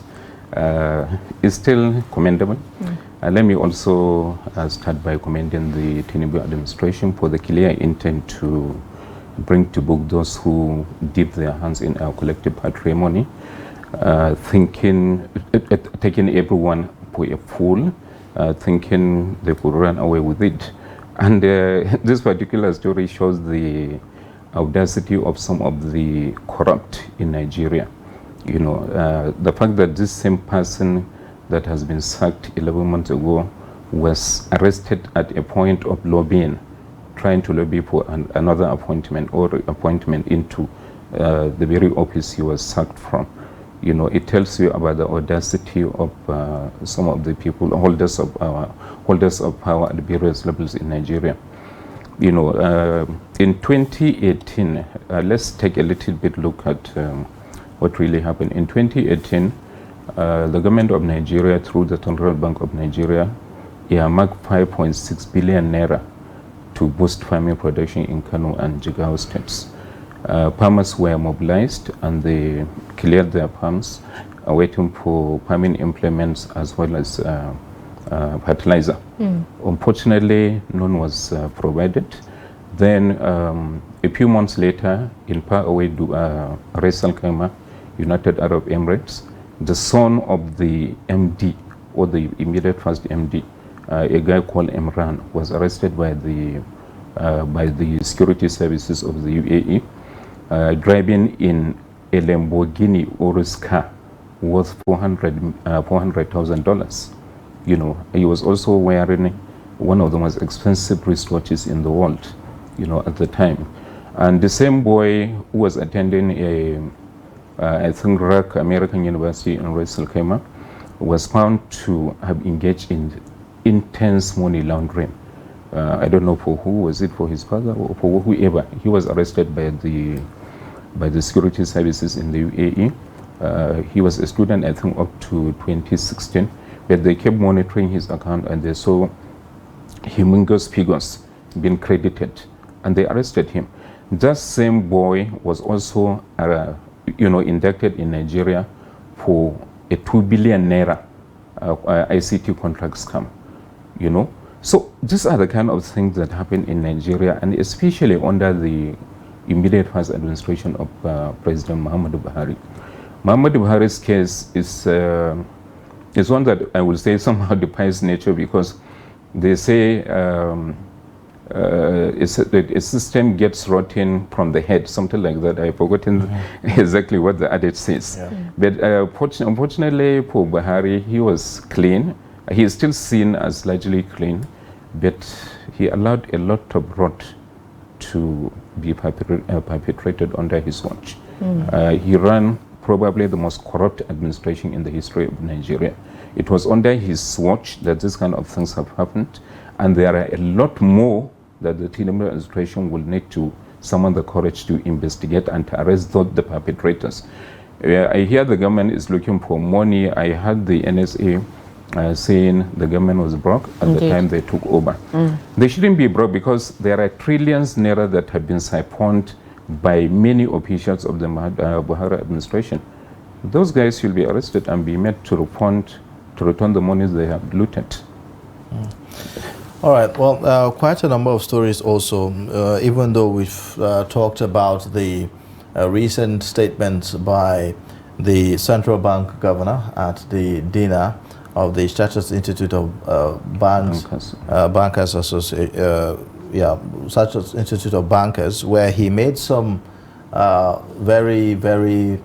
is still commendable. Let me also start by commending the Tinubu administration for the clear intent to bring to book those who dip their hands in our collective patrimony, taking everyone for a fool, thinking they could run away with it. And this particular story shows the audacity of some of the corrupt in Nigeria. The fact that this same person that has been sacked 11 months ago was arrested at a point of lobbying, trying to lobby for another appointment or appointment into the very office he was sacked from. You know, it tells you about the audacity of some of the people, holders of power at various levels in Nigeria. You know, in 2018, let's take a little bit look at what really happened. In 2018, the government of Nigeria, through the Central Bank of Nigeria, earmarked 5.6 billion naira to boost farming production in Kano and Jigawa states. Farmers were mobilized and they cleared their farms, waiting for farming implements as well as fertilizer. Unfortunately, none was provided. Then a few months later, in faraway Ras Al Khaimah, United Arab Emirates, the son of the MD, or the immediate first MD, a guy called Imran, was arrested by the security services of the UAE, driving in a Lamborghini Urus car worth $400,000. You know, he was also wearing one of the most expensive wristwatches in the world, you know, at the time. And the same boy who was attending I think RAC, American University in Ras Al Khaimah, was found to have engaged in intense money laundering. I don't know for who, was it for his father or for whoever. He was arrested by the security services in the UAE. He was a student, I think, up to 2016, but they kept monitoring his account and they saw humongous figures being credited, and they arrested him. That same boy was also, you know, inducted in Nigeria for a 2 billion naira ICT contract scam, you know. So these are the kind of things that happen in Nigeria, and especially under the immediate first administration of President Muhammadu Buhari. Muhammadu Buhari's case is one that I will say somehow defies nature, because they say a system gets rotten from the head, something like that. I've forgotten exactly what the adage says. But unfortunately for Buhari, he was clean. He is still seen as largely clean, but he allowed a lot of rot to be perpetrated under his watch. He ran probably the most corrupt administration in the history of Nigeria. It was under his watch that this kind of things have happened, and there are a lot more that the tinubu administration will need to summon the courage to investigate and to arrest the perpetrators. I hear the government is looking for money. I heard the NSA saying the government was broke at the time they took over. They shouldn't be broke, because there are trillions naira that have been siphoned by many officials of the Buhari administration. Those guys should be arrested and be made to return the monies they have looted. All right. Well, quite a number of stories also, even though we've talked about the recent statements by the central bank governor at the dinner of the Chartered Institute of Bankers Association, Chartered Institute of Bankers, where he made some very, very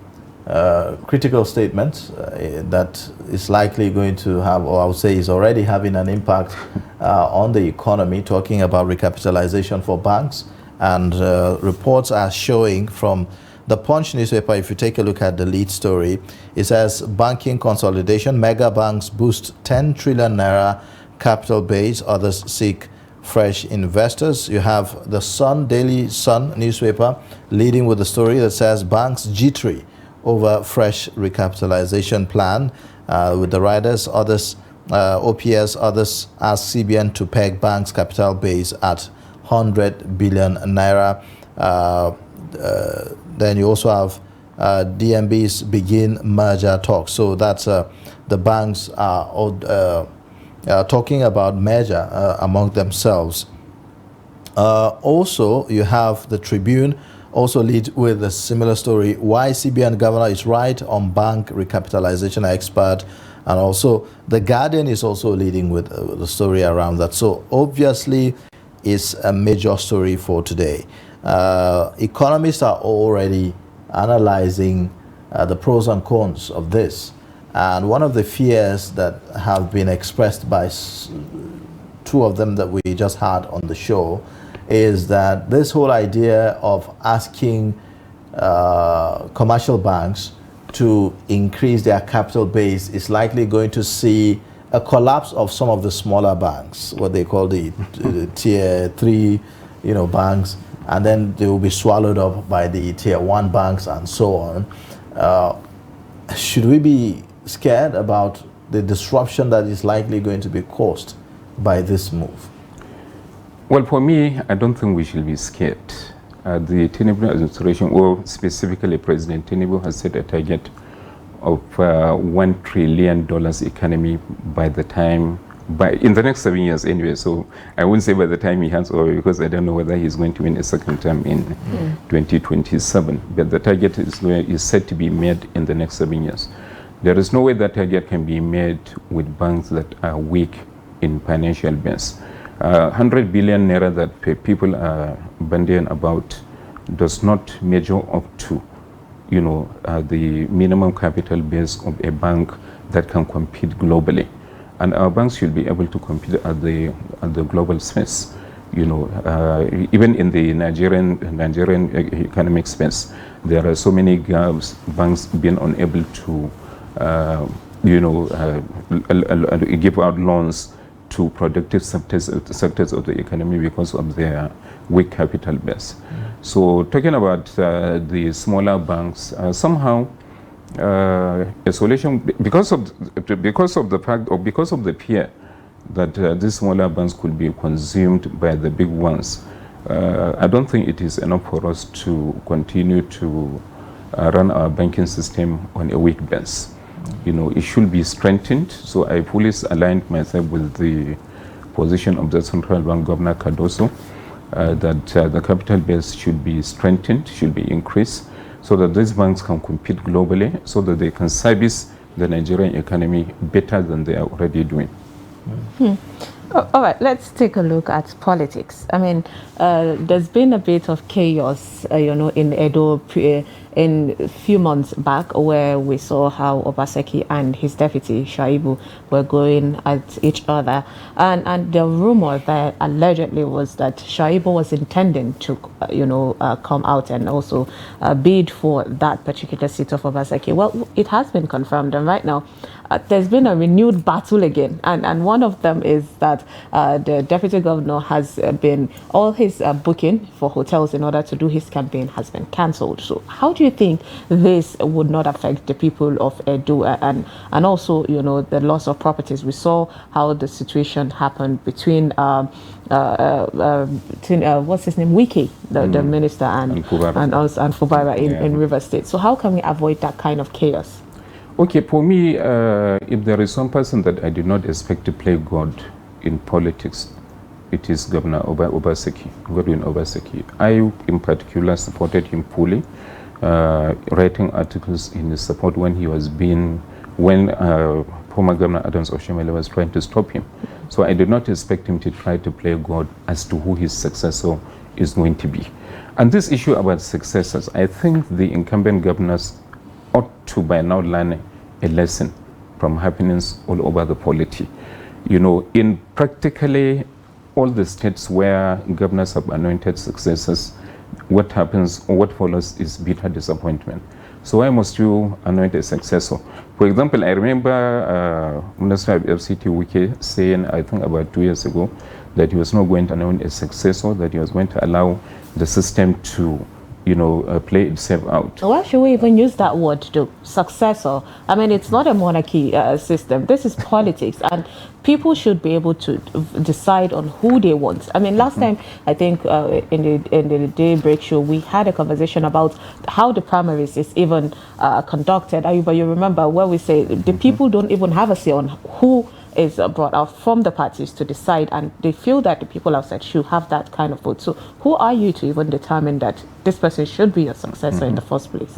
critical statements that is likely going to have, or I would say is already having an impact on the economy, talking about recapitalization for banks. And reports are showing from the Punch newspaper, if you take a look at the lead story, it says banking consolidation, mega banks boost 10 trillion naira capital base, others seek fresh investors. You have the Daily Sun newspaper leading with the story that says banks jittery over fresh recapitalization plan with the riders, others, OPS, others ask CBN to peg banks' capital base at 100 billion naira. Then you also have DMB's begin merger talks. So that's the banks are talking about merger among themselves. Also, you have the Tribune also lead with a similar story. Why CBN governor is right on bank recapitalization expert. And also the Guardian is also leading with the story around that. So obviously it's a major story for today. Economists are already analyzing the pros and cons of this. And one of the fears that have been expressed by two of them that we just had on the show is that this whole idea of asking commercial banks to increase their capital base is likely going to see a collapse of some of the smaller banks, what they call the tier 3, banks, and then they will be swallowed up by the tier 1 banks and so on. Should we be scared about the disruption that is likely going to be caused by this move? Well, for me, I don't think we should be scared. The Tinubu administration, or specifically President Tinubu, has set a target of $1 trillion economy in the next 7 years anyway. So I wouldn't say by the time he hands over, because I don't know whether he's going to win a second term in 2027. But the target is set to be made in the next 7 years. There is no way that target can be made with banks that are weak in financial base. 100 billion naira that people are bandying about does not measure up to, the minimum capital base of a bank that can compete globally. And our banks should be able to compete at the global space. Even in the Nigerian economic space, there are so many gaps, banks being unable to, give out loans to productive sectors of the economy because of their weak capital base. So talking about the smaller banks, somehow a solution, because of the fear that these smaller banks could be consumed by the big ones, I don't think it is enough for us to continue to run our banking system on a weak base. It should be strengthened. So I fully aligned myself with the position of the Central Bank Governor Cardoso that the capital base should be strengthened, should be increased, so that these banks can compete globally, so that they can service the Nigerian economy better than they are already doing. All right, let's take a look at politics. I mean, there's been a bit of chaos, in Edo in a few months back, where we saw how Obaseki and his deputy Shaibu were going at each other, and the rumor that allegedly was that Shaibu was intending to, come out and also bid for that particular seat of Obaseki. Well, it has been confirmed, and right now there's been a renewed battle again, and one of them is that the deputy governor has been, all his booking for hotels in order to do his campaign has been cancelled. So how do you think this would not affect the people of Edo and also, the loss of properties? We saw how the situation happened between what's his name, Wiki, the minister, and Fubara in River State. So how can we avoid that kind of chaos? Okay, for me, if there is one person that I did not expect to play God in politics, it is Governor Obaseki, Godwin Obaseki. I, in particular, supported him fully, writing articles in his support when former Governor Adams Oshomole was trying to stop him. So I did not expect him to try to play God as to who his successor is going to be. And this issue about successors, I think the incumbent governors ought to by now learn a lesson from happenings all over the polity. In practically all the states where governors have anointed successors, what happens or what follows is bitter disappointment. So why must you anoint a successor? For example, I remember Minister of FCT Wike saying, I think about 2 years ago, that he was not going to anoint a successor, that he was going to allow the system to play itself out. Why should we even use that word, to successor? I mean, it's not a monarchy system. This is politics, and people should be able to decide on who they want. I mean, last time, I think in the Daybreak Show, we had a conversation about how the primaries is even conducted. But you remember where we say the people don't even have a say on who is brought out from the parties to decide, and they feel that the people outside should have that kind of vote. So who are you to even determine that this person should be a successor in the first place?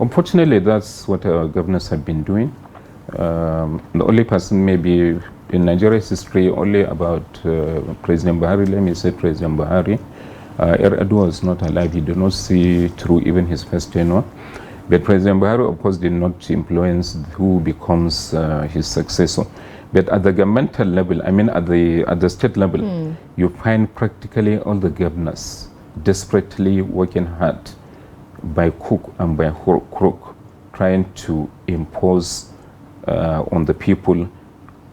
Unfortunately, that's what our governors have been doing. The only person maybe in Nigeria's history, only about President Buhari, let me say President Buhari. Erdogan was not alive. He did not see through even his first tenure. But President Buhari, of course, did not influence who becomes his successor. But at the governmental level, I mean at the state level, you find practically all the governors desperately working hard by hook and by crook trying to impose on the people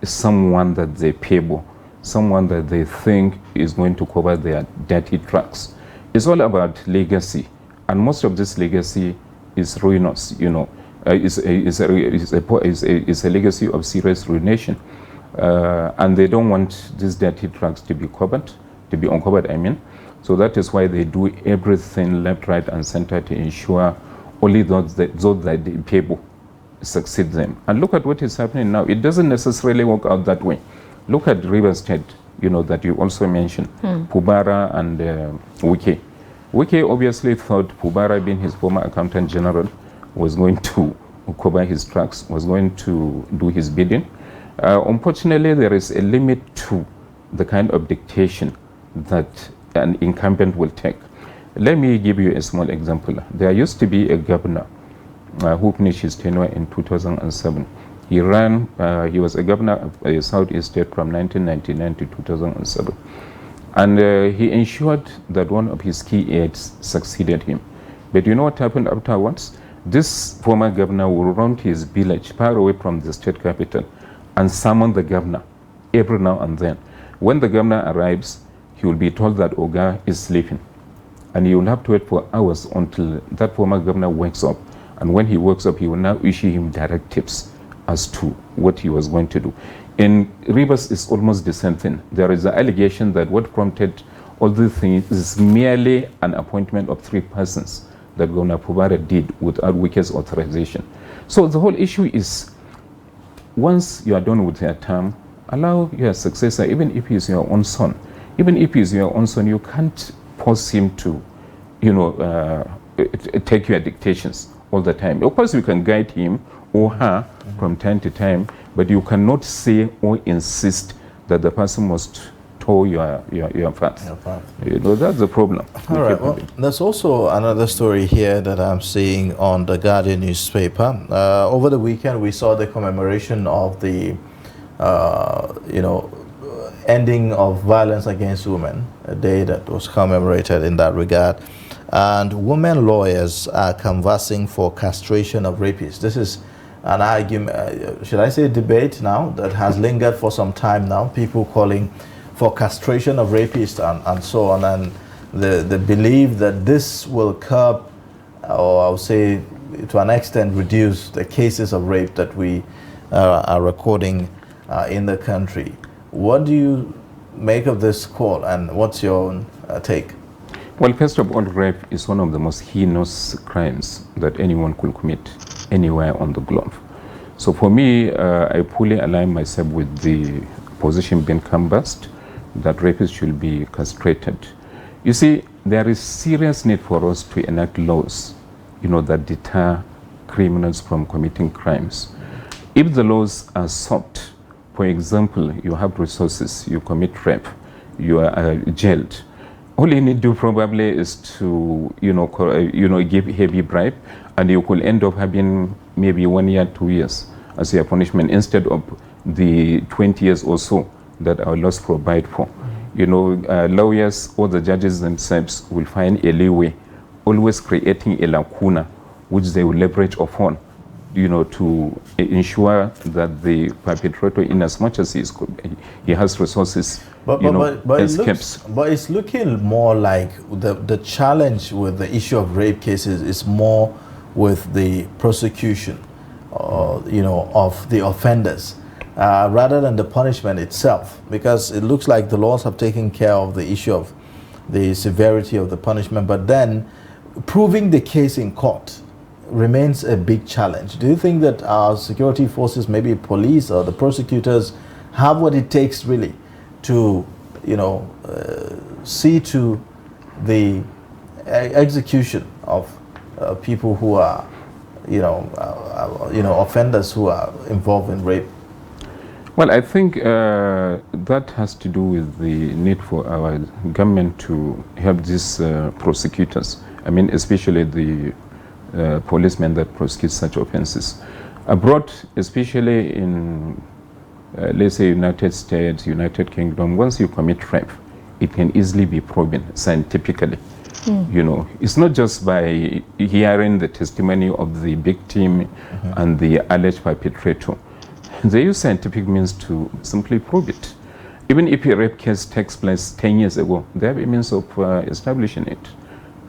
someone that they favor, someone that they think is going to cover their dirty tracks. It's all about legacy, and most of this legacy is ruinous, you know. Is a legacy of serious ruination, and they don't want these dirty tracks to be uncovered, I mean. So that is why they do everything left, right, and center to ensure only those that the people succeed them. And look at what is happening now. It doesn't necessarily work out that way. Look at River State, you know, that you also mentioned, Pubara and Wike. Wike obviously thought Pubara, being his former accountant general, was going to cover his tracks, was going to do his bidding. Unfortunately, there is a limit to the kind of dictation that an incumbent will take. Let me give you a small example. There used to be a governor who finished his tenure in 2007. He was a governor of a Southeast state from 1999 to 2007. And he ensured that one of his key aides succeeded him. But you know what happened afterwards? This former governor will run to his village far away from the state capital and summon the governor every now and then. When the governor arrives, he will be told that Oga is sleeping. And he will have to wait for hours until that former governor wakes up. And when he wakes up, he will now issue him directives as to what he was going to do. In Rivers, it's almost the same thing. There is an allegation that what prompted all these things is merely an appointment of 3 persons that Governor Pubara did without Wike's authorization. So the whole issue is, once you are done with your term, allow your successor, even if he's your own son. Even if he's your own son, you can't force him to, you know, take your dictations all the time. Of course, you can guide him or her from time to time, but you cannot say or insist that the person must toe your path. You know, that's the problem. All right. Well, there's also another story here that I'm seeing on the Guardian newspaper. Over the weekend, we saw the commemoration of the, you know, ending of violence against women, a day that was commemorated in that regard. And women lawyers are canvassing for castration of rapists. This is an argument, should I say debate now, that has lingered for some time now. People calling for castration of rapists and so on. And they believe that this will curb, or I would say to an extent reduce the cases of rape that we are recording in the country. What do you make of this call, and what's your own take? Well, first of all, rape is one of the most heinous crimes that anyone could commit anywhere on the globe. So for me, I fully align myself with the position being canvassed that rapists should be castrated. You see, there is serious need for us to enact laws, you know, that deter criminals from committing crimes. If the laws are soft, for example, you have resources, you commit rape, you are jailed. All you need to do probably is to, you know, give heavy bribe, and you could end up having maybe 1 year, 2 years as your punishment instead of the 20 years or so that our laws provide for. You know, lawyers or the judges themselves will find a leeway, always creating a lacuna which they will leverage upon, you know, to ensure that the perpetrator, in as much as he has resources, but escapes. But it's looking more like the challenge with the issue of rape cases is more with the prosecution, you know, of the offenders, rather than the punishment itself, because it looks like the laws have taken care of the issue of the severity of the punishment, but then proving the case in court remains a big challenge. Do you think that our security forces, maybe police or the prosecutors, have what it takes really to, you know, see to the execution of people who are, you know, offenders who are involved in rape? Well, I think that has to do with the need for our government to help these prosecutors. I mean, especially the policemen that prosecute such offenses. Abroad, especially in, let's say, United States, United Kingdom, once you commit rape, it can easily be proven scientifically. You know, it's not just by hearing the testimony of the victim and the alleged perpetrator. They use scientific means to simply prove it. Even if a rape case takes place 10 years ago, they have a means of establishing it.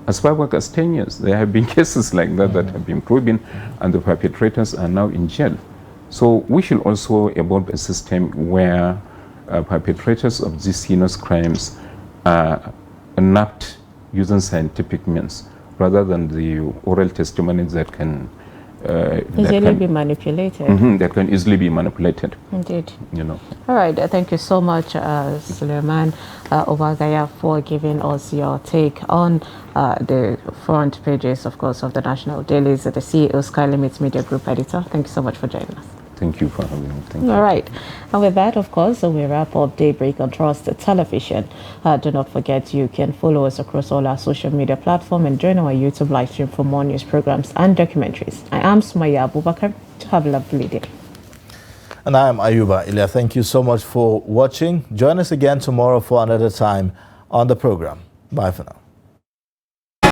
As far back as 10 years, there have been cases like that that have been proven, and the perpetrators are now in jail. So we should also evolve a system where perpetrators of these heinous crimes are nabbed using scientific means rather than the oral testimonies that can easily be manipulated. That can easily be manipulated. Indeed. You know. All right. Thank you so much, Suleiman Obagaya, for giving us your take on the front pages, of course, of the national dailies. The CEO Sky Limits Media Group editor. Thank you so much for joining us. Thank you for having me. Thank you. All right. And with that, of course, we wrap up Daybreak on Trust Television. Do not forget you can follow us across all our social media platforms and join our YouTube live stream for more news programs and documentaries. I am Sumaya Abubakar. Have a lovely day. And I am Ayuba Ilya. Thank you so much for watching. Join us again tomorrow for another time on the program. Bye for now.